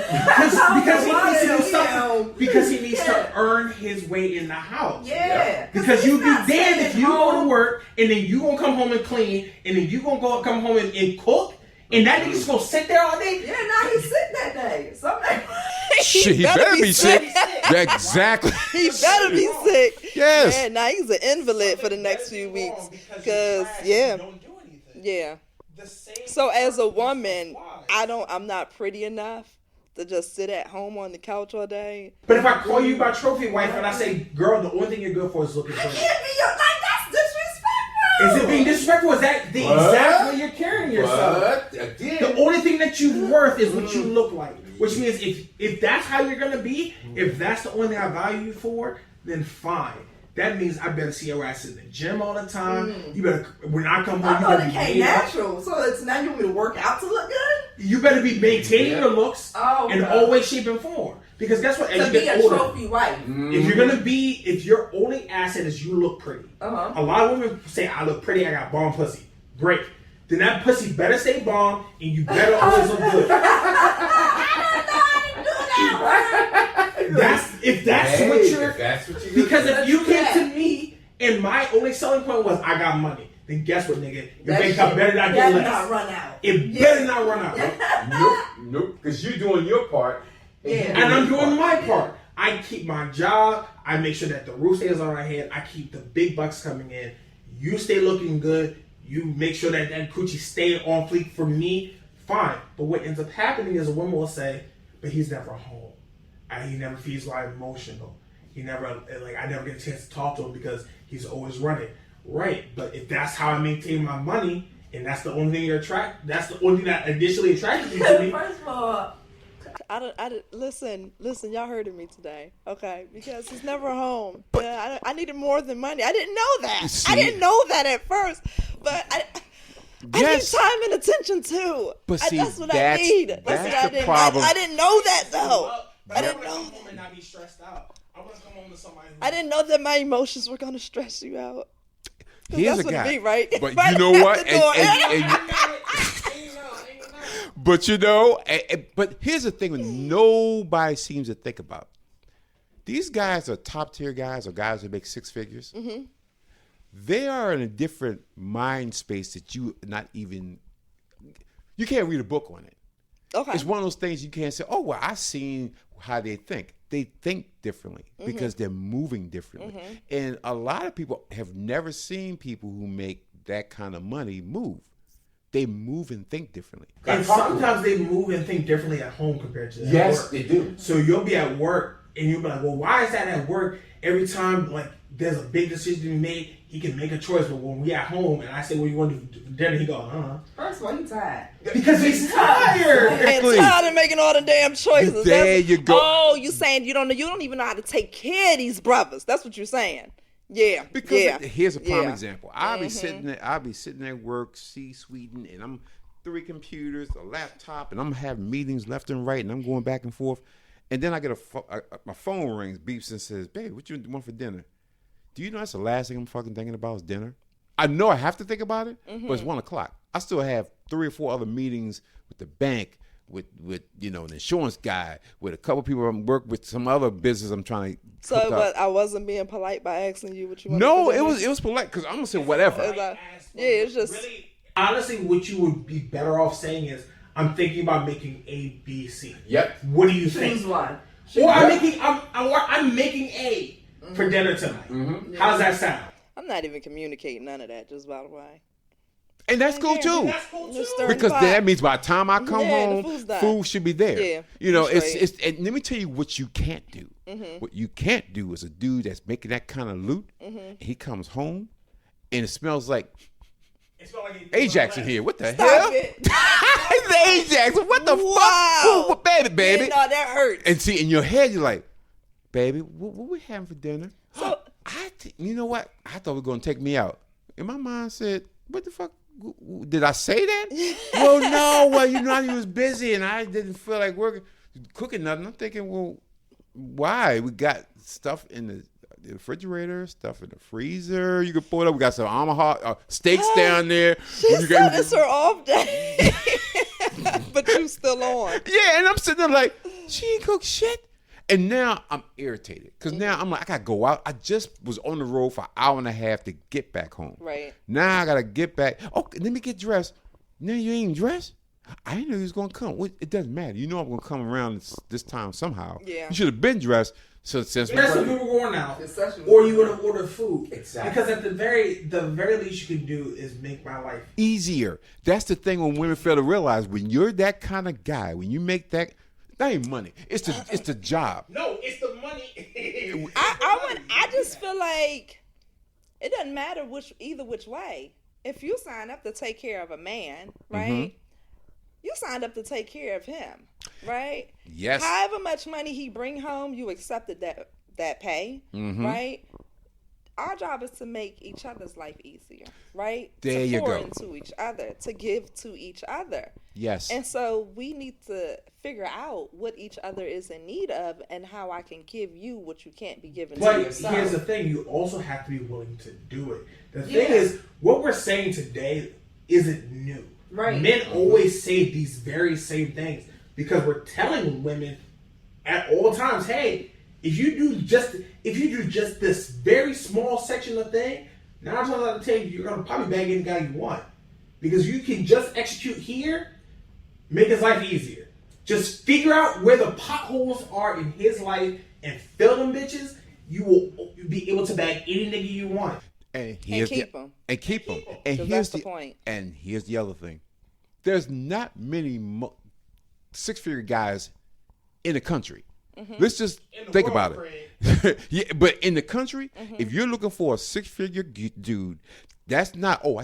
because he needs to earn his way in the house. Yeah. Because you be damned if you go to work and then you gonna come home and clean and then you gonna come home and cook and that nigga's gonna sit there all day. Yeah, now he's sick that day. Something. Shit, he better be sick. Exactly. He better be sick. Yes. Yeah, now he's an invalid for the next few weeks. Because yeah. Don't do anything. Yeah. The same So as a woman, applies. I'm not pretty enough to just sit at home on the couch all day. But if I call you my trophy wife and I say, girl, the only thing you're good for is looking Can't pretty. be your, like, that's disrespectful. Is it being disrespectful? Is that the exact way you're carrying yourself? But again, The only thing that you're worth is what you look like. Which means if that's how you're gonna be, if that's the only thing I value you for, then fine. That means I better see your ass in the gym all the time. You better, when I come home, I you thought better it be came made up. natural. So it's now you want me to work out to look good? You better be maintaining your looks Oh, in okay. all way, shape, and form. Because guess what? As To you be get a older, trophy wife. if your only asset is you look pretty. Uh-huh. A lot of women say, I look pretty, I got bomb pussy. Great. Then that pussy better stay bomb and you better always look good. That's what you're. Because if you came to me and my only selling point was I got money, then guess what, nigga? Your bank account better not get less. not run out. It better not run out. nope, because you're doing your part. Yeah. And I'm doing my part. I keep my job. I make sure that the roof stays on our head. I keep the big bucks coming in. You stay looking good. You make sure that coochie stay on fleek for me. Fine. But what ends up happening is a woman will say, but he's never home. He never feels why I'm emotional. He never, I never get a chance to talk to him because he's always running. Right. But if that's how I maintain my money, and that's the only thing that's the only thing that initially attracted you to me. First of all, Listen, y'all heard me today, okay? Because he's never home. Yeah, I needed more than money. I didn't know that. See? I didn't know that at first, but I Yes. need time and attention too. But see, that's what that's- I need. that's what I the didn't. problem. I didn't know that though. But I didn't wanna know come that. home and not be stressed out. I want to come home to somebody who I didn't know that my emotions were gonna stress you out. 'Cause Here's that's a what it guy. be, right? But Right you know at what? the door. But you know, but here's the thing that nobody seems to think about. These guys are top tier guys or guys who make six figures. Mm-hmm. They are in a different mind space that you can't read a book on it. Okay. It's one of those things you can't say, oh, well, I've seen how they think. They think differently because they're moving differently. And a lot of people have never seen people who make that kind of money move. They move and think differently. And sometimes they move and think differently at home compared to at Yes, work. they do. So you'll be at work and you'll be like, well, why is that at work? Every time like there's a big decision to be made, he can make a choice. But when we at home and I say, well, you want to do dinner, he go, first of all, you tired. because he's tired. And Exactly. tired of making all the damn choices. There That's- you go. Oh, you saying you don't even know how to take care of these brothers. That's what you're saying. Yeah. Because yeah. here's a prime yeah. example. I'll be sitting at work, C-suiting, and I'm 3 computers, a laptop, and I'm having meetings left and right, and I'm going back and forth. And then I get my phone rings, beeps, and says, babe, what you want for dinner? Do you know that's the last thing I'm fucking thinking about is dinner? I know I have to think about it, but it's 1 o'clock. I still have 3 or 4 other meetings with the bank, with an insurance guy, with a couple people I'm work with, some other business I'm trying to So hook up. but I wasn't being polite by asking you what you wanted. No, for it dinner? was polite because I'm gonna say whatever. It's like- yeah, it's just Really, honestly, what you would be better off saying is, I'm thinking about making A, B, C. Yep. What do you Choose think? one. Or I'm making A for dinner tonight. How's that sound? I'm not even communicating none of that. Just by the way, And that's cool too. That's cool too. Just stir the Because pot. that means by the time I come Yeah, the home, food's done. food should be there. Yeah, You know, that's it's right. and let me tell you what you can't do. What you can't do is a dude that's making that kind of loot, and he comes home and it smells like It smell like Ajax in here. What the Stop hell? it. It's Ajax. What the Wow. fuck? Ooh, baby. Yeah, no, that hurts. And see, in your head, you're like, baby, what we having for dinner? So You know what? I thought we were going to take me out. And my mind said, what the fuck? Did I say that? Well, no. Well, you know, I was busy and I didn't feel like cooking nothing. I'm thinking, well, why? We got stuff in the refrigerator, stuff in the freezer. You can pull it up. We got some Omaha steaks down there. She said it's her off day. But you still on. Yeah, and I'm sitting there like, she ain't cook shit. And now I'm irritated because now I'm like, I got to go out. I just was on the road for an hour and a half to get back home. Right. Now I got to get back. Oh, let me get dressed. Now you ain't dressed? I didn't know you was going to come. Well, it doesn't matter. You know I'm going to come around this time somehow. Yeah. You should have been dressed. So since That's when people going out, or you would have ordered food. Exactly. Because at the very least you can do is make my life easier. That's the thing when women fail to realize when you're that kind of guy, when you make that ain't money. It's the job. No, it's the money. I just feel like it doesn't matter which way. If you sign up to take care of a man, right? You signed up to take care of him, right? Yes. However much money he bring home, you accepted that pay, right? Our job is to make each other's life easier, right? There you pour go. into each other, to give to each other. Yes. And so we need to figure out what each other is in need of and how I can give you what you can't be given to But yourself. here's the thing: you also have to be willing to do it. The thing is, what we're saying today isn't new. Right. Men always say these very same things because we're telling women at all times, hey, if you do just this very small section of thing, 9 times out of 10, you're gonna probably bag any guy you want. Because you can just execute here, make his life easier. Just figure out where the potholes are in his life and fill them bitches, you will be able to bag any nigga you want. And keep 'em. And keep them. And Because here's that's the point. And here's the other thing. There's not many six-figure guys in the country. Let's just think about it. Yeah, but in the country, if you're looking for a six-figure dude, that's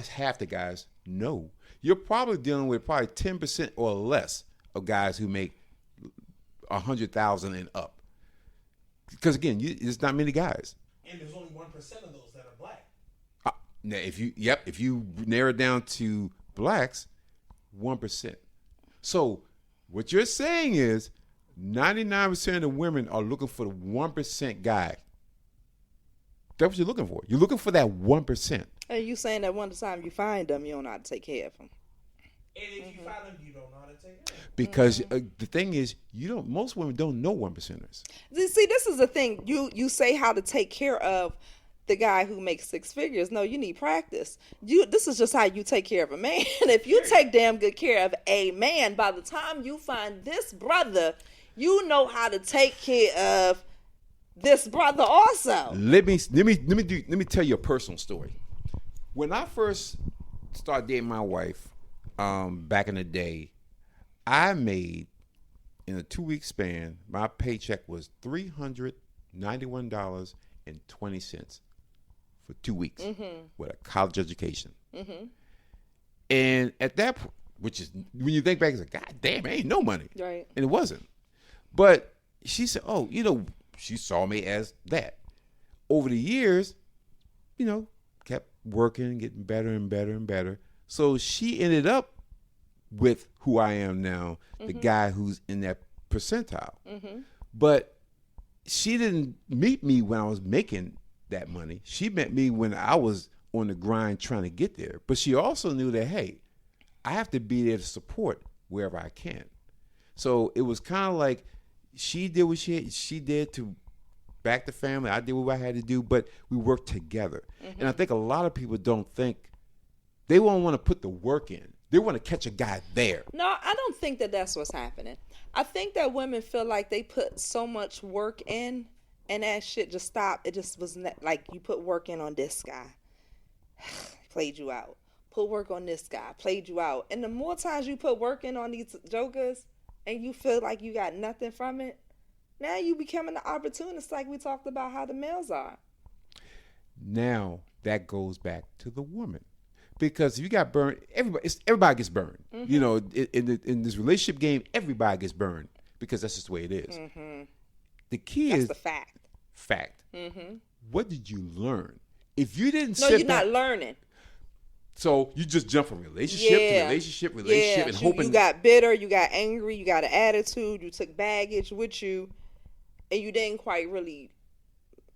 half the guys. No. You're probably dealing with probably 10% or less of guys who make 100,000 and up. Because again, there's not many guys. And there's only 1% of those that are black. Now, if you narrow it down to blacks, 1%. So what you're saying is 99% of the women are looking for the 1% guy. That's what you're looking for. You're looking for that 1%. And you saying that one time you find them, you don't know how to take care of them. And if you find them, you don't know how to take care of them. Because the thing is, most women don't know 1%ers. See, this is the thing. You say how to take care of the guy who makes six figures. No, you need practice. This is just how you take care of a man. If you take damn good care of a man, by the time you find this brother, you know how to take care of this brother also. Let me tell you a personal story. When I first started dating my wife, back in the day, I made in a 2-week span, my paycheck was $391.20 for 2 weeks with a college education. And at that point, which is when you think back, it's like, God damn, it ain't no money. Right. And it wasn't. But she said, she saw me as that. Over the years, kept working, getting better and better and better. So she ended up with who I am now, the guy who's in that percentile. But she didn't meet me when I was making that money. She met me when I was on the grind trying to get there. But she also knew that, hey, I have to be there to support wherever I can. So it was kind of like she did what she did to back the family. I did what I had to do, but we worked together. And I think a lot of people don't think, they won't want to put the work in. They want to catch a guy there. No, I don't think that that's what's happening. I think that women feel like they put so much work in and that shit just stopped. It just was like you put work in on this guy. Played you out. Put work on this guy. Played you out. And the more times you put work in on these jokers and you feel like you got nothing from it, now you becoming the opportunist like we talked about how the males are. Now that goes back to the woman. Because if you got burned, everybody gets burned. In this relationship game, everybody gets burned because that's just the way it is. The key That's is the fact. fact. What did you learn? If you didn't No, sit you're back, not learning. so you just jump from relationship to relationship, and hoping You got bitter, you got angry, you got an attitude, you took baggage with you, and you didn't quite really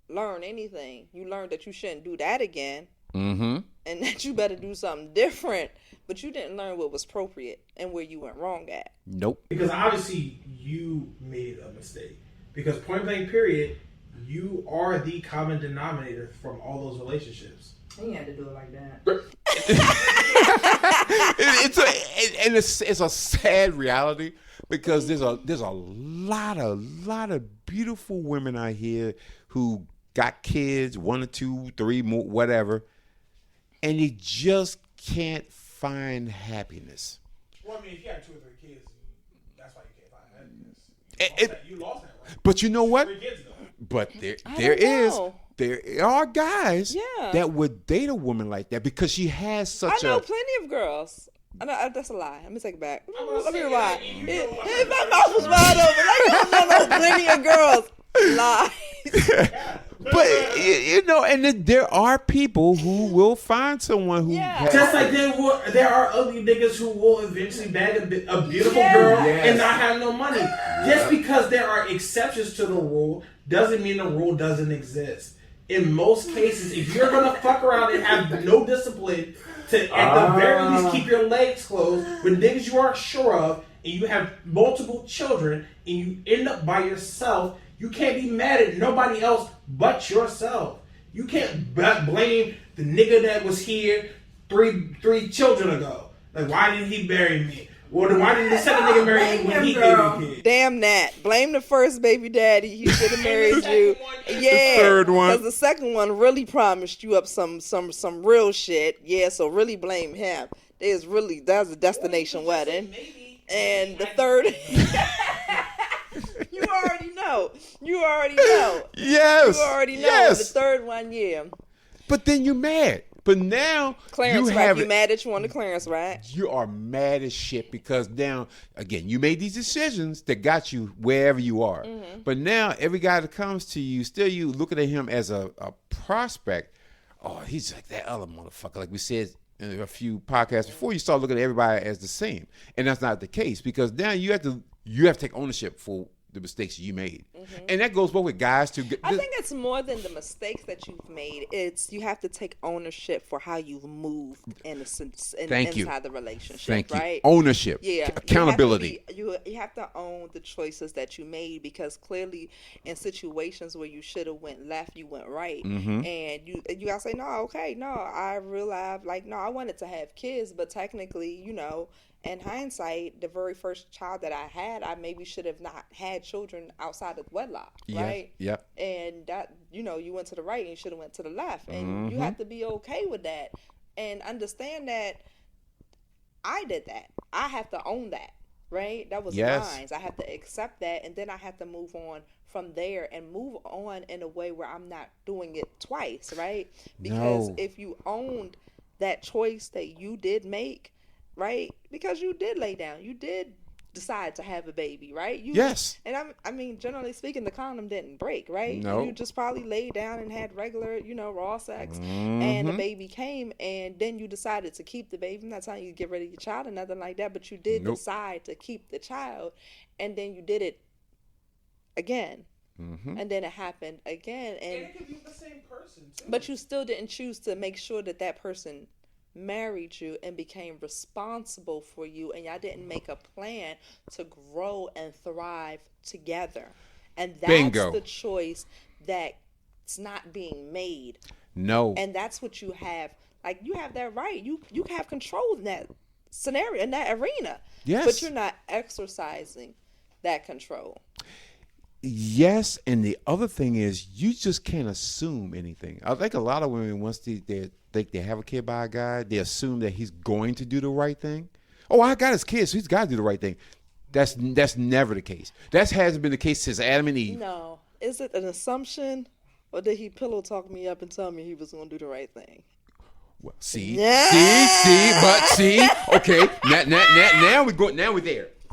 learn anything. You learned that you shouldn't do that again, and that you better do something different. But you didn't learn what was appropriate and where you went wrong at. Nope. Because obviously you made a mistake. Because point blank period, you are the common denominator from all those relationships. He had to do it like that. It's a sad reality because there's a lot of beautiful women out here who got kids, 1 or 2, 3 more, whatever, and they just can't find happiness. Well, I mean, if you had 2 or 3 kids, that's why you can't find happiness. You lost that right. But you know what? 3 kids though. But know. there are guys Yeah. that would date a woman like that because she has such I know a. plenty of girls. I know, that's a lie. Let me take it back. Let me say, rewind. yeah, you know what? If my mouth was wide open, like, no, plenty of girls. Lies. But you know, and then there are people who will find someone who Yeah. Just like there are ugly niggas who will eventually bag a beautiful girl and not have no money. Just because there are exceptions to the rule doesn't mean the rule doesn't exist. In most cases, if you're gonna fuck around and have no discipline to at the very least keep your legs closed with niggas you aren't sure of, and you have multiple children and you end up by yourself, you can't be mad at nobody else but yourself. You can't blame the nigga that was here three children ago. Like, why didn't he marry me? Or why didn't the second nigga marry me when he gave me a kid? Damn that. Blame the first baby daddy. He should have married you. Yeah. The third one. Because the second one really promised you up some real shit. Yeah, so really blame him. That was a destination wedding. And the third... You already know. Yes. You already know. Yes. The third one, yeah. But then you're mad. But now Clarence, you right? have You it. mad that you wanted Clarence, right? You are mad as shit because now, again, you made these decisions that got you wherever you are. But now every guy that comes to you, still you looking at him as a prospect. Oh, he's like that other motherfucker. Like we said in a few podcasts before, you start looking at everybody as the same. And that's not the case because now you have to take ownership for the mistakes you made. And that goes both with guys too. I think it's more than the mistakes that you've made. It's you have to take ownership for how you've moved inside the relationship. Thank you. Right? Ownership. Yeah. Accountability. You have to own the choices that you made because clearly in situations where you should have went left, you went right. And you gotta say, I realized I wanted to have kids, but technically, in hindsight, the very first child that I had, I maybe should have not had children outside of wedlock, right? Yep. And that, you went to the right and you should have went to the left. And you have to be okay with that and understand that I did that. I have to own that, right? That was mine. I have to accept that. And then I have to move on from there and move on in a way where I'm not doing it twice, right? Because if you owned that choice that you did make, right? Because you did lay down. You did decide to have a baby, right? Yes. And I mean, generally speaking, the condom didn't break, right? No. You just probably laid down and had regular, raw sex, and the baby came, and then you decided to keep the baby. I'm not telling you to get rid of your child or nothing like that, but you did decide to keep the child, and then you did it again. And then it happened again. And it could be the same person, too. But you still didn't choose to make sure that person married you and became responsible for you, and y'all didn't make a plan to grow and thrive together. And that's the choice that's not being made. No. And that's what you have. Like, you have that right. You have control in that scenario, in that arena. Yes. But you're not exercising that control. Yes, and the other thing is you just can't assume anything. I think a lot of women, once they think they have a kid by a guy, they assume that he's going to do the right thing. Oh, I got his kid, so he's got to do the right thing. That's never the case. That hasn't been the case since Adam and Eve. No. Is it an assumption, or did he pillow talk me up and tell me he was going to do the right thing? Well, see, okay.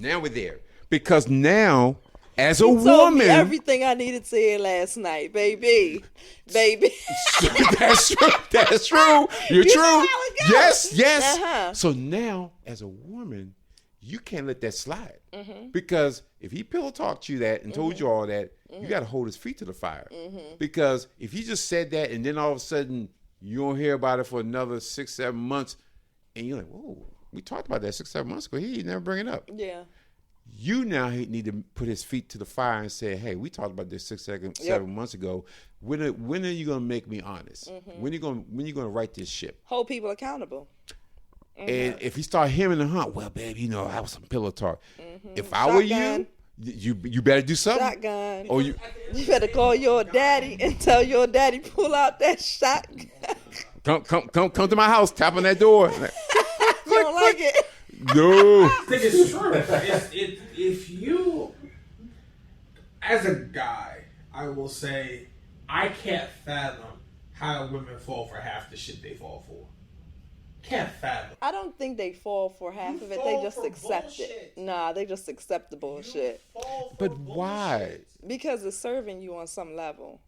Now we're there. Because now as a He told me woman, everything I needed to hear last night, baby. that's true. That's true. You're You true. know how it goes. Yes, yes. Uh-huh. So now, as a woman, you can't let that slide because if he pillow talked you that and told you all that, you got to hold his feet to the fire. Because if he just said that and then all of a sudden you don't hear about it for another 6-7 months, and you're like, whoa, we talked about that 6-7 months ago. He never bring it up. Yeah. You now need to put his feet to the fire and say, hey, we talked about this 6-7 months ago. When are you gonna make me honest? When you gonna right this ship? Hold people accountable. And if he start hemming and hunt, well, babe, I was some pillow talk. If I were Shotgun. you better do something. Shotgun. Or you better call your daddy and tell your daddy pull out that shotgun. come to my house, tap on that door. You don't like it? No. I think it's true. If you, as a guy, I will say, I can't fathom how women fall for half the shit they fall for. Can't fathom. I don't think they fall for half of it. They fall just for accept bullshit. it. Nah, they just accept the bullshit. But why? Because it's serving you on some level.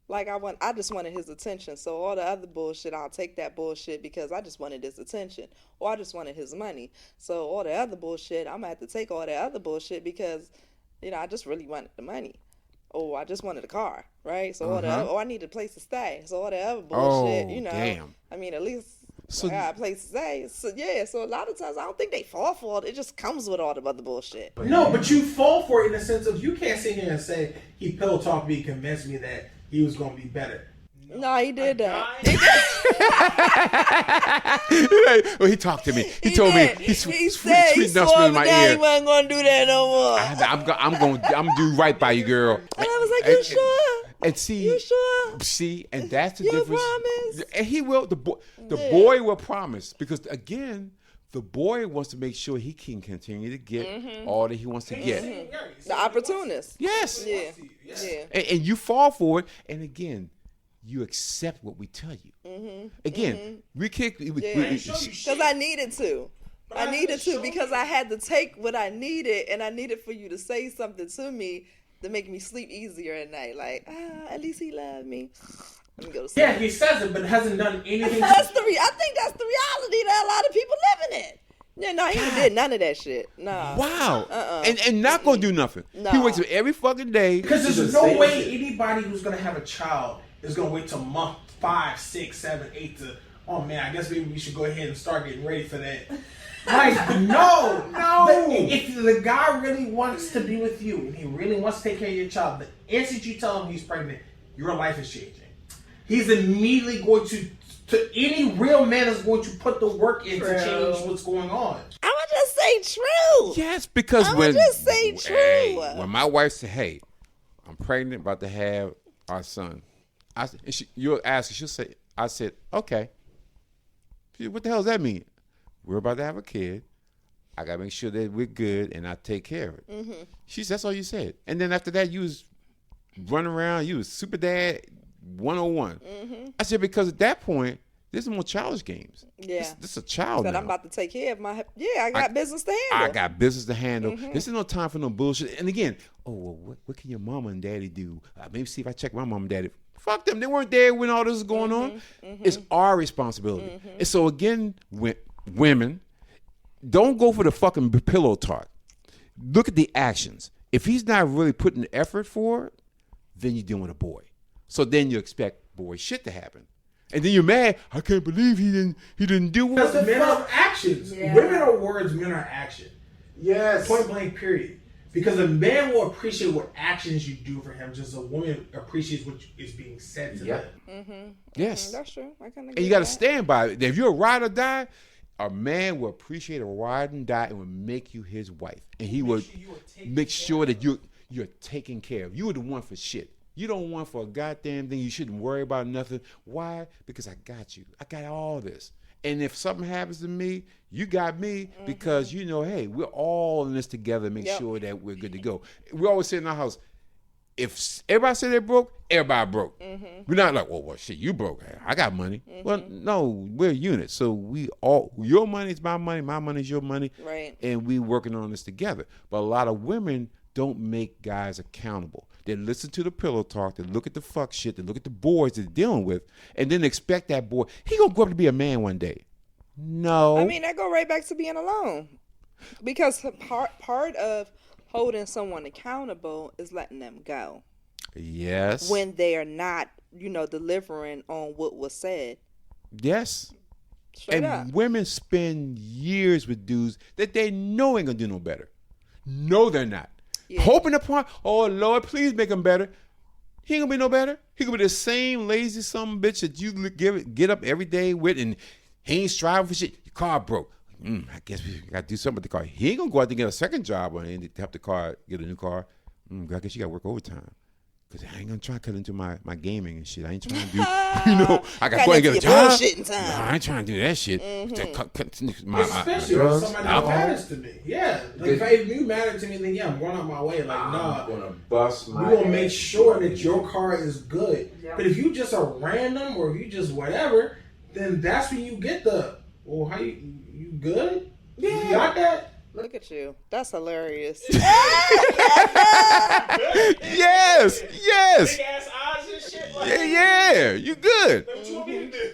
Like I just wanted his attention. So all the other bullshit, I'll take that bullshit because I just wanted his attention, or I just wanted his money. So all the other bullshit, I'm gonna have to take all that other bullshit because, I just really wanted the money, or I just wanted a car, right? So I needed a place to stay. So all that other bullshit, damn. I mean, at least So- I got a place to stay. So yeah, so a lot of times I don't think they fall for it. It just comes with all the other bullshit. No, but you fall for it in the sense of you can't sit here and say he pillow talked me, convinced me that he was going to be better. No, he did that. Well, he talked to me. He told me he sweet said he nothing swore in my he ear. wasn't gonna do that no more. I'm gonna do right by you, girl. And I was like, you sure? And see, You sure? and that's the You difference. promise? And he will. The boy will promise because again, the boy wants to make sure he can continue to get all that he wants to get. The opportunist. Yes. Yeah. And you fall for it, and again, you accept what we tell you. Again, we kick. Because I needed to. I needed to because I had to take what I needed, and I needed for you to say something to me to make me sleep easier at night. Like, at least he loved me. Let me go to sleep. Yeah, he says it, but hasn't done anything. I think that's the reality that a lot of people live in it. Yeah, no, he ain't did none of that shit. Nah. Wow. And not gonna do nothing. No. He wakes up every fucking day. Because there's no way anybody who's going to have a child is going to wait till month 5, 6, 7, 8 to, oh man, I guess maybe we should go ahead and start getting ready for that. Like, no. If the guy really wants to be with you and he really wants to take care of your child, the instant you tell him he's pregnant, your life is changing. He's immediately going to any real man is going to put the work in to change what's going on. I'ma just say true. Yes, because I'ma when just say true. Hey, when my wife said, "Hey, I'm pregnant, about to have our son," you'll ask her. She'll say, "I said, okay." She, what the hell does that mean? We're about to have a kid. I gotta make sure that we're good, and I take care of it. She said, "That's all you said." And then after that, you was running around. You was super dad 101. I said because at that point, this is more childish games. Yeah. This is a child That now. I'm about to take care of my. Yeah, I got business to handle. I got business to handle. This is no time for no bullshit. And again, well, what can your mama and daddy do? Maybe see if I check my mom and daddy. Fuck them. They weren't there when all this was going on. It's our responsibility. And so again, women, don't go for the fucking pillow talk. Look at the actions. If he's not really putting the effort for it, then you're dealing with a boy. So then you expect boy shit to happen. And then you're mad. I can't believe he didn't do what. Because men are actions. Yeah. Women are words, men are action. Yes. Point blank, period. Because a man will appreciate what actions you do for him, just a woman appreciates what is being said to them. Yes. That's true. I kind of. And you got to stand by it. If you're a ride or die, a man will appreciate a ride and die and will make you his wife. And he will make sure that you're taken care of. You are the one for shit. You don't want for a goddamn thing. You shouldn't worry about nothing. Why? Because I got you. I got all this. And if something happens to me, you got me because you know, hey, we're all in this together. Make sure that we're good to go. We always say in our house, if everybody say they're broke, everybody broke. We're not like, well, shit, you broke. I got money. Well, no, we're a unit. So we all, your money is my money is your money. Right. And we working on this together. But a lot of women don't make guys accountable. They listen to the pillow talk. They look at the fuck shit. They look at the boys they're dealing with, and then expect that boy, he gonna grow up to be a man one day. No. I mean, that go right back to being alone. Because part of holding someone accountable is letting them go. Yes. When they are not, delivering on what was said. Yes. Straight up. Women spend years with dudes that they know ain't gonna do no better. No, they're not. Yeah. Hoping upon, oh Lord, please make him better. He ain't gonna be no better. He gonna be the same lazy son of a bitch that you get up every day with, and he ain't striving for shit. Your car broke. I guess we gotta do something with the car. He ain't gonna go out there and get a second job or anything to help the car get a new car. I guess you gotta work overtime. Cause I ain't gonna try to cut into my gaming and shit. I ain't trying to do, I got to go and get a job. Nah, I ain't trying to do that shit. Especially when somebody that matters to me. Yeah, like if you matter to me, then yeah, I'm going out my way. Like, nah, I'm gonna bust my. We gonna make sure that your car is good. Yeah. But if you just a random or if you just whatever, then that's when you get the. Well, how you good? Yeah, you got that. Look at you. That's hilarious. Yes. Big ass eyes and shit. Like, yeah. You good. What you want me to do?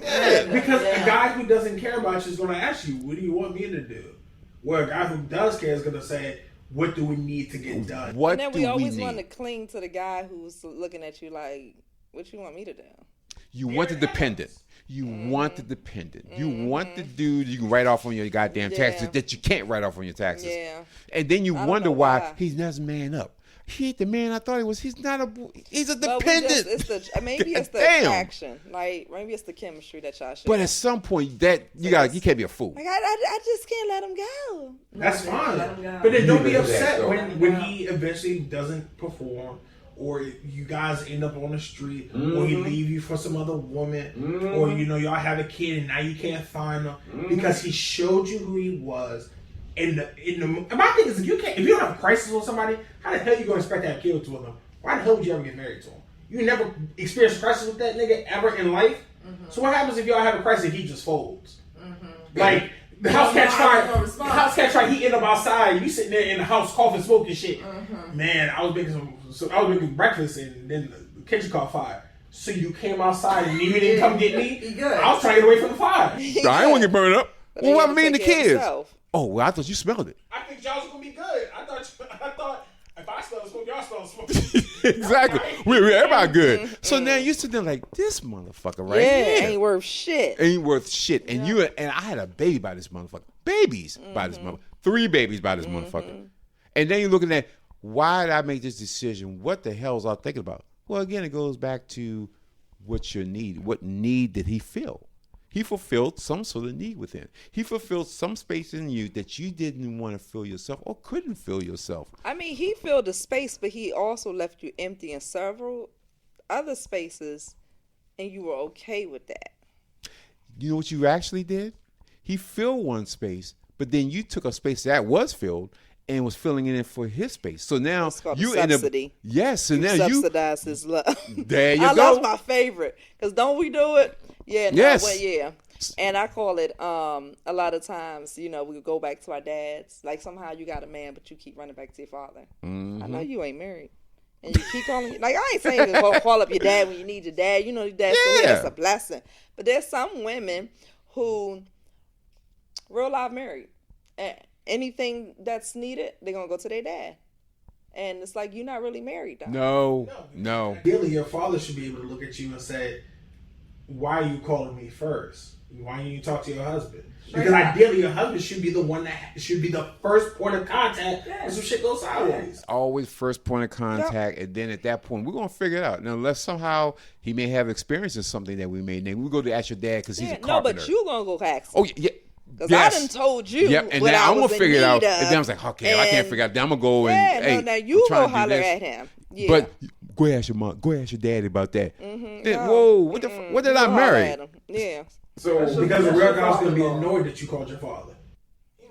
Yeah. Because a guy who doesn't care about you is going to ask you, what do you want me to do? Well, a guy who does care is going to say, what do we need to get done? What and then do we always need? Want to cling to the guy who's looking at you like, what you want me to do? You want the dependent. You want the dependent. You want the dude you can write off on your goddamn taxes that you can't write off on your taxes. Yeah. And then you wonder why he's not man up. He ain't the man I thought he was. He's not a. He's a dependent. Maybe it's the attraction. Like maybe it's the chemistry that y'all share. But at some point, you can't be a fool. Like I just can't let him go. That's fine. But then don't be upset when he eventually doesn't perform. Or you guys end up on the street, or he leave you for some other woman, or y'all have a kid and now you can't find him because he showed you who he was. And my thing is, if you don't have a crisis with somebody, how the hell you gonna expect to have kids with them? Why the hell would you ever get married to him? You never experienced crisis with that nigga ever in life. So what happens if y'all have a crisis and he just folds? Like. The house catch fire. He end up outside. You sitting there in the house coughing, smoking shit. Man, I was making breakfast and then the kitchen caught fire. So you came outside and you didn't come get me. I was trying to get away from the fire. I ain't want to get burned up. Well, what me and the kids? Oh, well, I thought you smelled it. I think y'all was gonna be good. I thought if I smell smoke, y'all smell smoke. Exactly. We everybody good. So now you sit there like this motherfucker right here. Ain't worth shit. Ain't worth shit. And I had a baby by this motherfucker. Babies by this motherfucker. 3 babies by this motherfucker. And then you're looking at why did I make this decision? What the hell was I thinking about? Well, again, it goes back to what's your need. What need did he fill? He fulfilled some sort of need within. He fulfilled some space in you that you didn't want to fill yourself or couldn't fill yourself. I mean, he filled the space, but he also left you empty in several other spaces, and you were okay with that. You know what you actually did? He filled one space, but then you took a space that was filled and was filling it in for his space. So now you end up yes, so now you subsidize his love. There you I go. lost my favorite because don't we do it? Yeah, no, yes. Well, yeah. And I call it a lot of times, we go back to our dads. Like somehow you got a man, but you keep running back to your father. I know you ain't married. And you keep calling, like I ain't saying to call up your dad when you need your dad. You know your dad's still here. That's a blessing. But there's some women who real life married. And anything that's needed, they're going to go to their dad. And it's like, you're not really married, though. No. Ideally, your father should be able to look at you and say, why are you calling me first? Why don't you talk to your husband? Because ideally, your husband should be the one that should be the first point of contact when some shit goes sideways. Always first point of contact, and then at that point, we're going to figure it out. Now, unless somehow he may have experience in something that we may name. We'll go to ask your dad because he's a carpenter. No, but you're going to go ask him. Oh, yeah. Because I done told you. Yep, and now I'm going to figure it out. And then I was like, okay, I can't figure it out. Then I'm going to go and, now you go holler at him. Yeah. But go ask your mom. Go ask your daddy about that. Whoa, what did I marry? Yeah. So because a real guy's going to be annoyed that you called your father.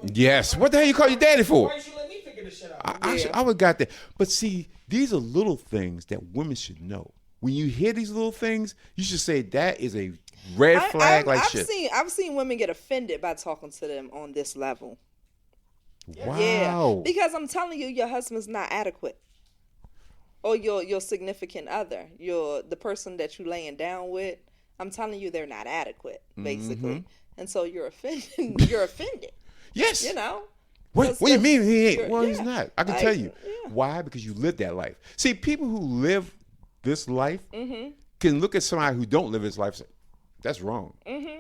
Yes. What the hell you call your daddy for? Why didn't you let me figure this shit out? I would got that. But see, these are little things that women should know. When you hear these little things, you should say that is a red flag shit. I've seen women get offended by talking to them on this level. Wow. Yeah, because I'm telling you, your husband's not adequate, or your significant other, the person that you laying down with. I'm telling you, they're not adequate, basically, and so you're offended. You're offended. Yes. You know. What do you mean he ain't? Well, he's yeah, not. I can like, tell you. yeah. Why? Because you lived that life. See, people who live this life can look at somebody who don't live this life and say, that's wrong.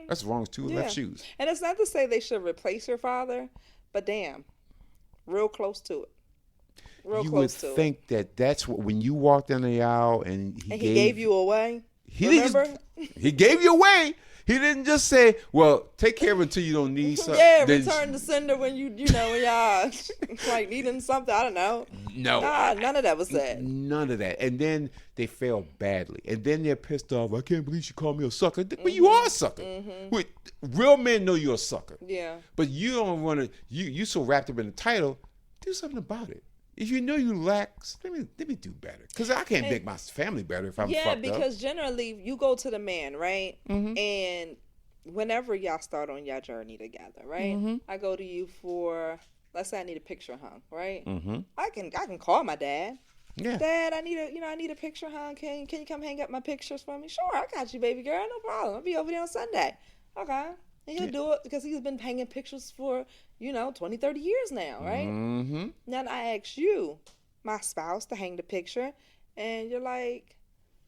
That's wrong. It's two left shoes. And it's not to say they should replace your father, but damn, real close to it. Real You close would to think that that's what, when you walked down the aisle and it. And he gave you away. Remember? He gave you away. He didn't just say, well, take care of it until you don't need something. Yeah, return the sender when you know, when y'all like needing something. I don't know. No. Nah, none of that was said. None of that. And then they fail badly. And then they're pissed off. I can't believe she called me a sucker. Well, you are a sucker. Wait, real men know you're a sucker. Yeah. But you don't want to, you so wrapped up in the title, do something about it. If you know you lax, let me do better. Because I can't make my family better if I'm fucked up. Yeah, because generally you go to the man, right? And whenever y'all start on your journey together, right? I go to you for, let's say I need a picture hung, right? I can call my dad. Yeah. Dad, I need a picture hung. Can you come hang up my pictures for me? Sure, I got you, baby girl. No problem. I'll be over there on Sunday. Okay. And he'll do it because he's been hanging pictures for, 20, 30 years now, right? Now I ask you, my spouse, to hang the picture, and you're like,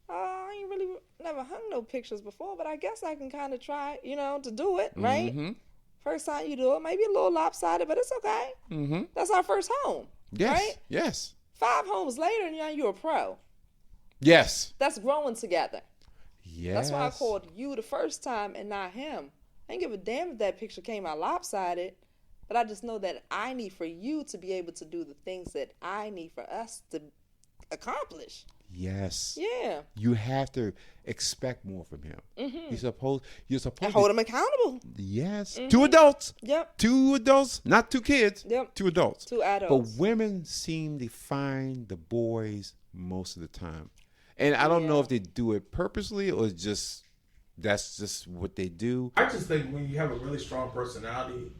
oh, I ain't really never hung no pictures before, but I guess I can kind of try, to do it, right? First time you do it, maybe a little lopsided, but it's okay. That's our first home, Yes. right? Yes. 5 homes later, now you're a pro. Yes. That's growing together. Yes. That's why I called you the first time and not him. I ain't give a damn if that picture came out lopsided, but I just know that I need for you to be able to do the things that I need for us to accomplish. Yes. Yeah. You have to expect more from him. You're supposed And hold him accountable. Yes. 2 adults. Yep. 2 adults, not 2 kids. Yep. 2 adults. 2 adults. But women seem to find the boys most of the time. And I don't know if they do it purposely or just that's just what they do. I just think when you have a really strong personality,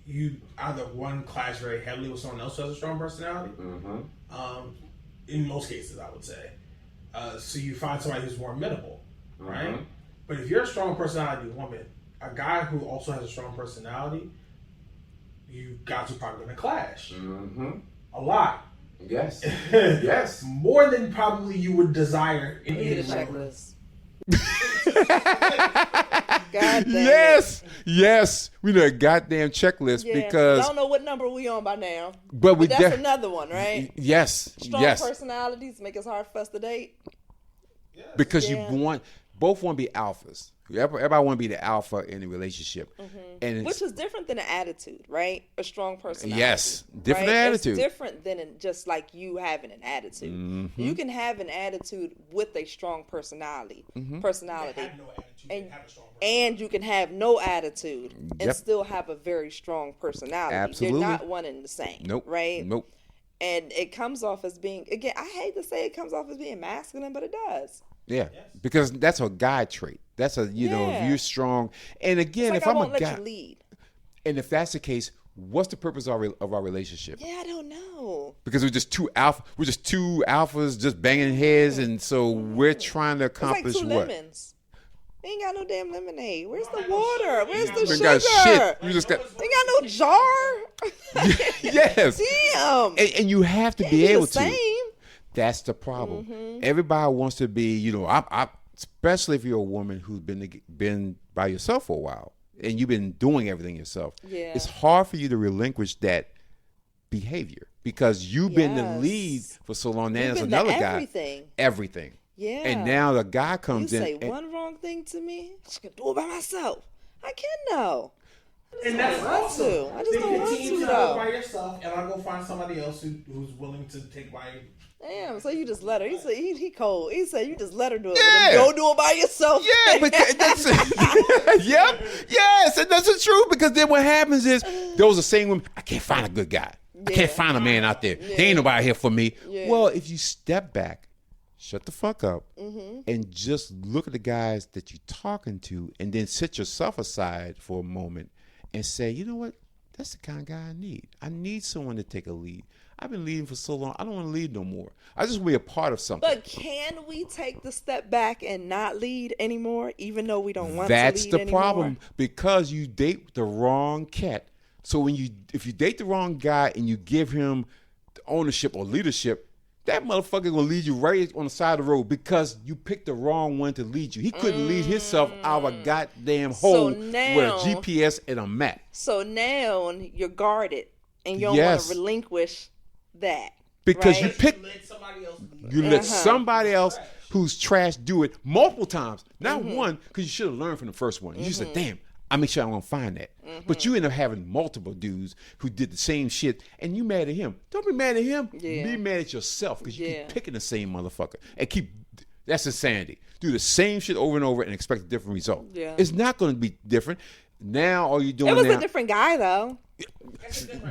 you either one clash very heavily with someone else who has a strong personality. In most cases, I would say. So you find somebody who's more amenable, right? But if you're a strong personality woman, a guy who also has a strong personality, you guys are probably going to clash a lot. Yes. Yes. More than probably you would desire in We need a any checklist. God dang Yes. Yes. We need a goddamn checklist it. because I don't know what number we on by now. But that's another one, right? Yes. Strong yes. personalities make it hard for us to date. Because Yeah. you both want to be alphas. Everybody want to be the alpha in a relationship. And it's, Which is different than an attitude, right? A strong personality. Yes, different right? attitude. It's different than just like you having an attitude. You can have an attitude with a strong personality. have no attitude And, have a strong and you can have no attitude and Yep. still have a very strong personality. Absolutely. They're not one and the same. Nope. Right? Nope. And it comes off as being, again, I hate to say it comes off as being masculine, but it does. Yeah. Because that's a guy trait. That's a, if Yeah. you're strong. And again, It's like if I I'm won't a let guy, you lead. and if that's the case, what's the purpose of our relationship? Yeah, I don't know. Because we're just two alphas just banging heads, and so we're trying to It's like accomplish 2 what? lemons. We ain't got no damn lemonade. Where's the water? Where's the We sugar? got shit. You just got We ain't got no jar. yes. Damn. And you have to Can't be the able to. same. That's the problem. Everybody wants to be, especially if you're a woman who's been by yourself for a while and you've been doing everything yourself. Yeah. It's hard for you to relinquish that behavior because you've been the Yes. lead for so long. Now You've there's been the another guy. everything. Everything. Yeah. And now the guy You comes say in. one wrong thing to me, I just can do it by myself. I can though. And that's want awesome. to. I just Then don't want continue to, to though. go by yourself, and I'll go find somebody else who's willing to take my. Damn, so you just let her. He said he cold. He said you just let her do it. Yeah. But then go do it by yourself. Yeah, but that's yep, yes, and that's the truth. Because then what happens is those are saying women, I can't find a good guy. I can't find a man out there. There ain't nobody here for me. Yeah. Well, if you step back, shut the fuck up, and just look at the guys that you're talking to, and then sit yourself aside for a moment and say, you know what, That's the kind of guy I need. I need someone to take a lead. I've been leading for so long. I don't want to lead no more. I just want to be a part of something. But can we take the step back and not lead anymore, even though we don't want That's to lead the problem, anymore? because you date the wrong cat. So if you date the wrong guy and you give him ownership or leadership, that motherfucker gonna lead you right on the side of the road because you picked the wrong one to lead you. He couldn't lead himself out of a goddamn hole with a GPS and a map. So now you're guarded and you don't want Yes. to relinquish that. Because right? you pick, Let somebody else lead. you let somebody else who's trash do it multiple times, not Mm-hmm. one, because you should have learned from the first one. You said, "Damn, I make sure I'm gonna find that." But you end up having multiple dudes who did the same shit, and you mad at him. Don't be mad at him. Yeah. Be mad at yourself because you Yeah. keep picking the same motherfucker and keep. That's insanity. Do the same shit over and over and expect a different result. Yeah. It's not going to be different. Now all you're doing It was now. a different guy though.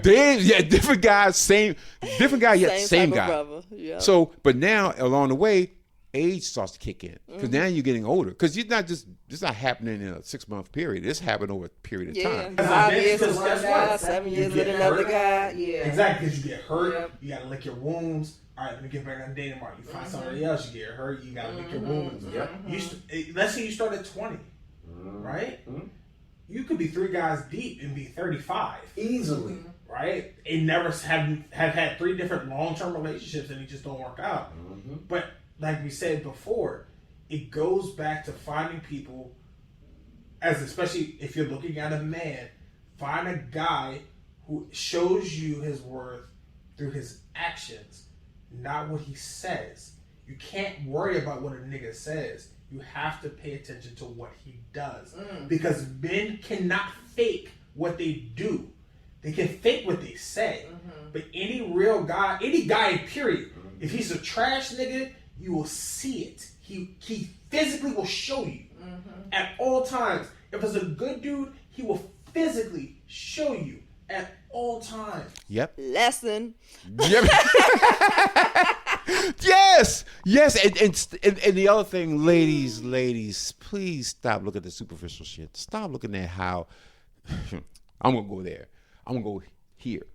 Different guy, different guy, yet same type guy. of brother. Yeah. So, but now along the way, age starts to kick in because Mm-hmm. now you're getting older. Because you're not just it's not happening in a 6-month period. It's happening over a period of yeah, time. 5 years with Because one guess guy, what? 7 You years get with another hurt. guy. Yeah. Exactly, because you get hurt, Yep. you gotta lick your wounds. All right, let me get back on the dating market. You find somebody else, you get hurt, you gotta lick your wounds. Let's say you start at 20, right? You could be 3 guys deep and be 35, Easily. right? And never have had 3 different long-term relationships and it just don't work out. But like we said before, it goes back to finding people, as especially if you're looking at a man, find a guy who shows you his worth through his actions, not what he says. You can't worry about what a nigga says. You have to pay attention to what he does. Because men cannot fake what they do. They can fake what they say. But any real guy, any guy, period, if he's a trash nigga, you will see it. He physically will show you at all times. If it's a good dude, he will physically show you at all times. Yep. Lesson. Yep. Yes. And the other thing, ladies, please stop looking at the superficial shit. Stop looking at how I'm gonna go there. I'm gonna go here.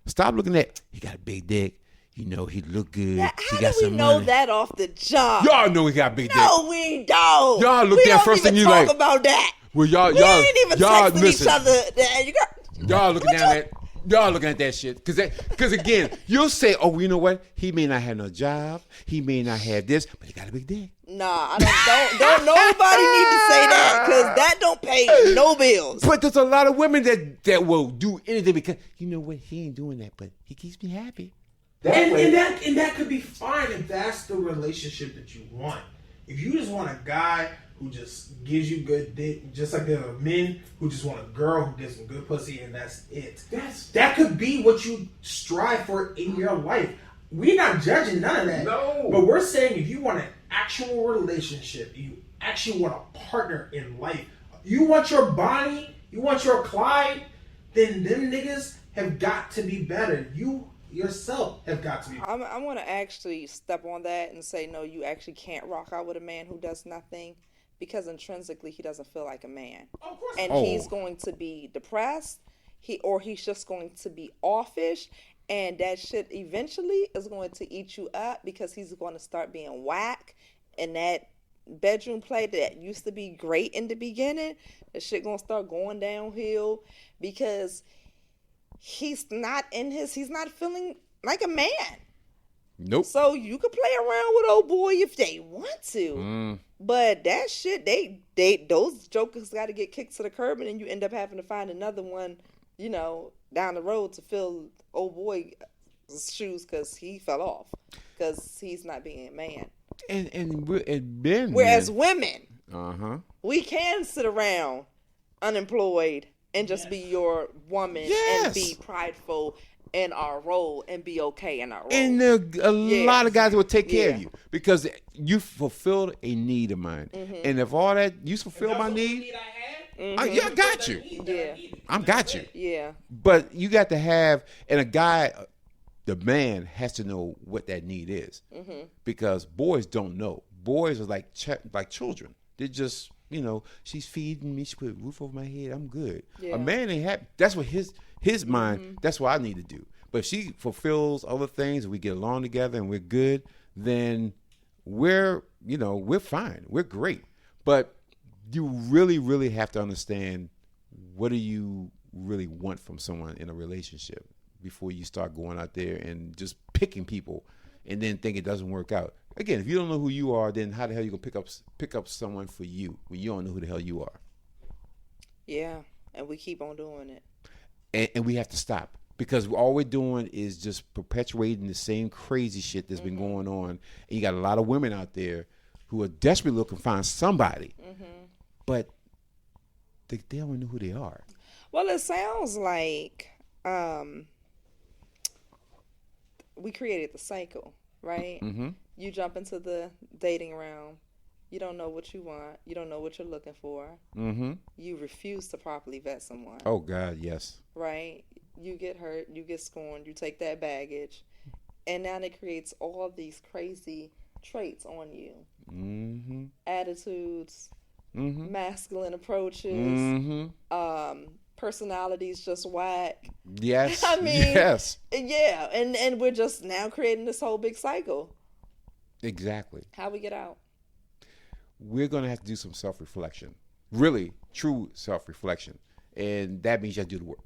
Stop looking at he got a big dick. You know he look good. How he do got we some know money. that off the jump? Y'all know he got a big dick. No, we don't. Y'all look we there don't first even and you talk like, about that. Well, y'all, We ain't even y'all texting listen. each other. You got, Y'all looking down at y'all looking at that shit because again you'll say, oh, you know what? He may not have no job, he may not have this, but he got a big dick. nah, I don't nobody need to say that because that don't pay no bills. But there's a lot of women that will do anything because you know what? He ain't doing that, but he keeps me happy. And that could be fine if that's the relationship that you want. If you just want a guy who just gives you good dick, just like there are men who just want a girl who gives them good pussy and that's it. That could be what you strive for in your life. We're not judging none of that. No. But we're saying if you want an actual relationship, you actually want a partner in life, you want your Bonnie, you want your Clyde, then them niggas have got to be better. You yourself have got to be better. I want to actually step on that and say, no, you actually can't rock out with a man who does nothing because intrinsically he doesn't feel like a man. Of course. And Oh. he's going to be depressed, he's just going to be offish, and that shit eventually is going to eat you up because he's going to start being whack, and that bedroom play that used to be great in the beginning, the shit gonna start going downhill because he's not feeling like a man. Nope. So you could play around with old boy if they want to. Mm. But that shit, those jokers got to get kicked to the curb, and then you end up having to find another one, down the road to fill old boy's shoes because he fell off because he's not being a man. And men. Whereas women, we we can sit around unemployed and just be your woman and Yes. be prideful in our role and be okay in our role. And a lot of guys will take care of Yeah. you because you fulfilled a need of mine. And if all that you fulfill my need, yeah, I got you. Yeah. I got you. Yeah. But you got to have, and a guy, the man has to know what that need is, because boys don't know. Boys are like children. They're just, she's feeding me. She put a roof over my head. I'm good. Yeah. A man ain't happy. That's what his mind, that's what I need to do. But if she fulfills other things, we get along together and we're good, then we're fine. We're great. But you really, really have to understand, what do you really want from someone in a relationship before you start going out there and just picking people and then think it doesn't work out. Again, if you don't know who you are, then how the hell you gonna pick up someone for you when you don't know who the hell you are? Yeah, and we keep on doing it. And we have to stop, because all we're doing is just perpetuating the same crazy shit that's been going on. And you got a lot of women out there who are desperately looking to find somebody, but they don't know who they are. Well, it sounds like we created the cycle, right? Mm-hmm. You jump into the dating realm. You don't know what you want. You don't know what you're looking for. Mm-hmm. You refuse to properly vet someone. Oh, God, yes. Right? You get hurt. You get scorned. You take that baggage. And now it creates all these crazy traits on you. Mm-hmm. Attitudes, Mm-hmm. masculine approaches, Mm-hmm. personalities just whack. Yes. I mean, yes. Yeah, and we're just now creating this whole big cycle. Exactly. How we get out? We're going to have to do some self-reflection. Really, true self-reflection. And that means you have to do the work.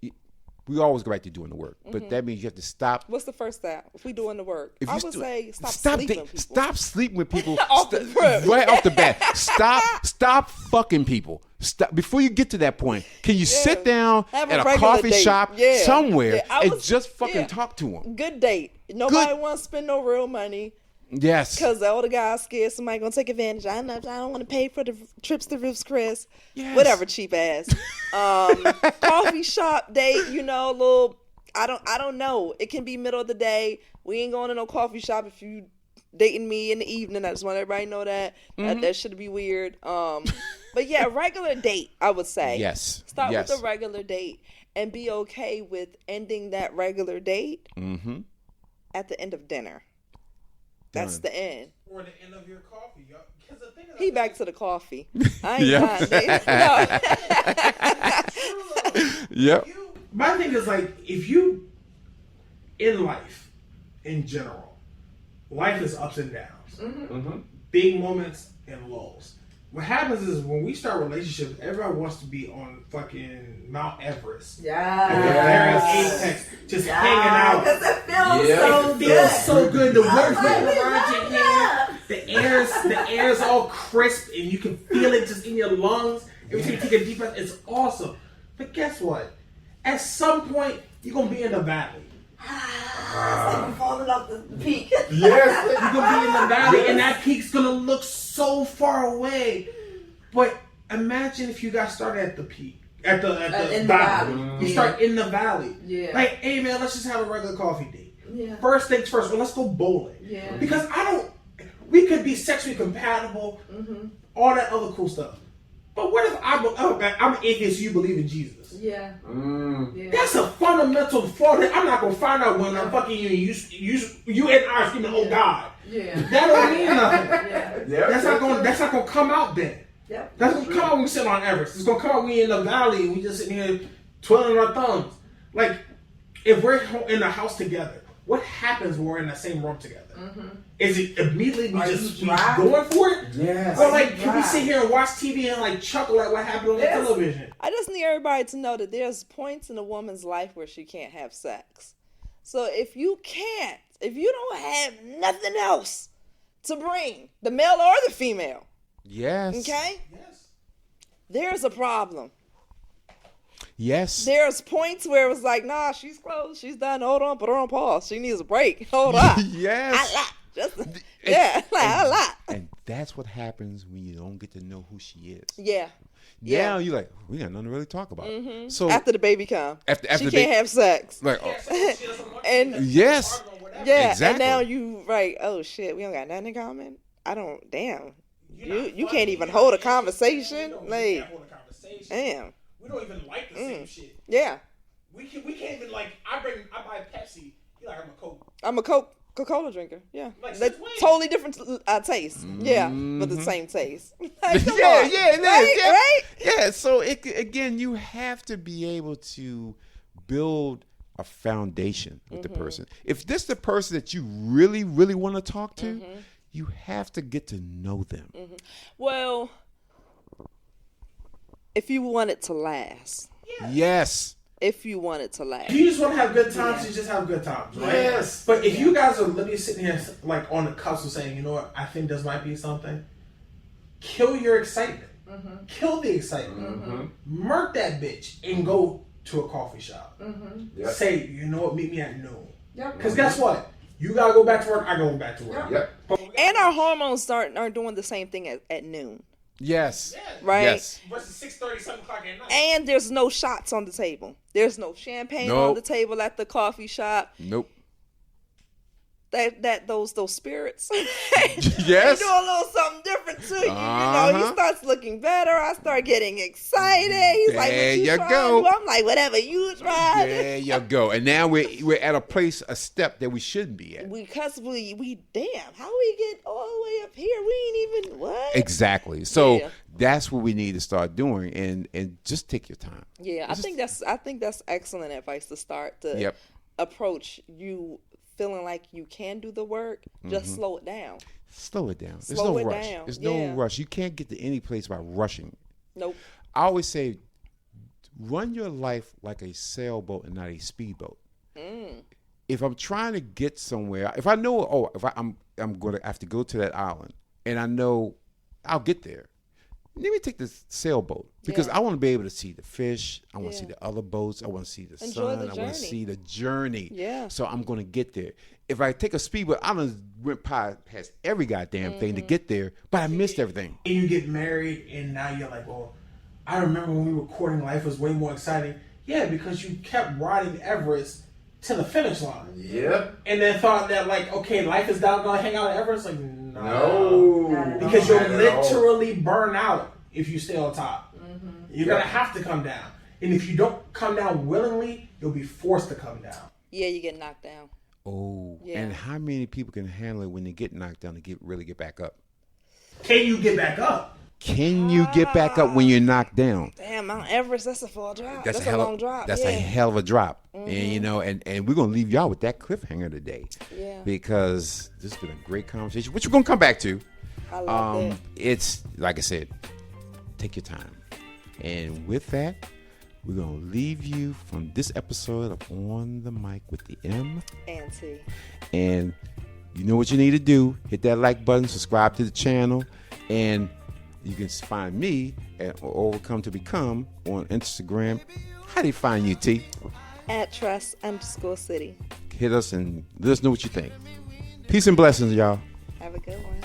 We always go back to doing the work. But that means you have to stop. What's the first step? If we doing the work, If I you would stu- say stop sleeping with people. Stop sleeping with people. Off the rip. Right off the bat. Stop fucking people. Stop. Before you get to that point, can you sit down Have at a a regular coffee date. shop Yeah. somewhere Yeah, I and was- just fucking yeah. talk to them? Good date. Nobody wants to spend no real money Yes. because the older guy's scared somebody gonna take advantage. I don't want to pay for the trips to Ruth's Chris. Yes. Whatever, cheap ass. Coffee shop date. Little. I don't know. It can be middle of the day. We ain't going to no coffee shop if you dating me in the evening. I just want everybody to know that. That should be weird. But yeah, regular date, I would say. Yes. Start Yes. with a regular date and be okay with ending that regular date at the end of dinner. That's Done. the end. Or the end of your coffee, y'all. Because the thing is, He back to the coffee. I ain't Yeah. mind dating. No. Yep. my thing is like, if you in life, in general, life is ups and downs, big moments and lulls. What happens is when we start relationships, everybody wants to be on fucking Mount Everest. At the very apex, just hanging out. Because it feels Yeah. so It good. feels so good. The wind's like, blowing we around your love hair. The air's all crisp, and you can feel it just in your lungs. Every time you take a deep breath, it's awesome. But guess what? At some point, you're gonna be in the valley. It's like you're falling off the peak. Yes, you're gonna be in the valley, and that peak's gonna look so far away. But imagine if you got started at the peak, at the in the valley. valley. You start in the valley. Yeah. Like, hey man, let's just have a regular coffee date. Yeah. First things first. Well, let's go bowling. Yeah. Because we could be sexually compatible, all that other cool stuff. But what if I'm an atheist, you believe in Jesus? Yeah. Yeah. That's a fundamental flaw that I'm not gonna find out when I'm fucking you. You and I are screaming, "Oh God!" Yeah. That don't mean nothing. Yeah. That's not gonna come out then. Yep. That's gonna come out when we sit on Everest. It's gonna come out when we in the valley and we just sitting here twiddling our thumbs. Like, if we're in the house together, what happens when we're in the same room together? Is it immediately we going for it? Yes. Or like, can we sit here and watch TV and like chuckle at what happened on the television? I just need everybody to know that there's points in a woman's life where she can't have sex. So if you don't have nothing else to bring, the male or the female, Yes. okay? Yes. There's a problem. Yes. There's points where it was like, nah, she's close, she's done, hold on, put her on pause. She needs a break. Hold on. Yes. A lot. A lot. And that's what happens when you don't get to know who she is. Yeah. Now you're like, we got nothing to really talk about. So After the baby come. After she the can't have sex. like, And yes. yeah, Exactly. and now you right, oh shit, we don't got nothing in common. You can't even hold a conversation. Like, damn. We don't even like the same shit. Yeah. We can't even like. I buy Pepsi. You like I'm a Coke. I'm a Coca-Cola drinker. Yeah. Like, They're since when? totally different taste. Yeah, but the same taste. Like, come Yeah, on. yeah, it is. Right? Yeah. Right? Yeah. So again, you have to be able to build a foundation with the person. If this is the person that you really, really want to talk to, you have to get to know them. Well, if you want it to last. Yes. If you want it to last. If you just want to have good times, you just have good times, right? Yes. But if you guys are literally sitting here like on the cusp of saying, you know what, I think this might be something, kill your excitement. Kill the excitement. Murk that bitch and go to a coffee shop. Say, you know what, meet me at noon. Because guess what? You gotta go back to work, I go back to work. And our hormones aren't doing the same thing at noon. Yes. Right? Yes. Versus 6:30, 7 o'clock at night. And there's no shots on the table. There's no champagne on the table at the coffee shop. Nope. Those spirits. Yes. They do a little something different to you. You know, he starts looking better. I start getting excited. He's like, There what you you trying go. to do? I'm like, whatever you try. There you go. And now we're at a step that we shouldn't be at. Because we damn, how we get all the way up here? We ain't even what? Exactly. So that's what we need to start doing, and just take your time. Yeah, I think that's excellent advice to start to approach you feeling like you can do the work. Just slow it down. Slow it down. There's Slow no it rush. down. There's no rush. You can't get to any place by rushing. Nope. I always say, run your life like a sailboat and not a speedboat. If I'm trying to get somewhere, if I know, I'm going to have to go to that island, and I know I'll get there, let me take this sailboat because I want to be able to see the fish. I want to see the other boats. I want to see the Enjoy sun. the I want to journey. see the journey. Yeah. So I'm going to get there. If I take a speedboat, I done went past every goddamn thing to get there, but I missed everything. And you get married, and now you're like, well, I remember when we were courting, life was way more exciting. Yeah, because you kept riding Everest to the finish line. Yep. And then thought that, like, okay, life is down, gonna hang out at Everest. Like, No. because you'll Not at all. literally burn out if you stay on top. You're gonna have to come down. And if you don't come down willingly, you'll be forced to come down. Yeah, you get knocked down. Oh, Yeah. and how many people can handle it when they get knocked down to really get back up? Can you get back up? Can you get back up when you're knocked down? Damn, Mount Everest, that's a far drop. That's a a long drop. That's a hell of a drop. And you know, and we're gonna leave y'all with that cliffhanger today. Yeah. Because this has been a great conversation, which we're gonna come back to. I love that. It's like I said, take your time. And with that, we're gonna leave you from this episode of On the Mic with the M. Auntie. And you know what you need to do. Hit that like button, subscribe to the channel, and you can find me at Overcome to Become on Instagram. How do you find you, T? At Trust_City. Hit us and let us know what you think. Peace and blessings, y'all. Have a good one.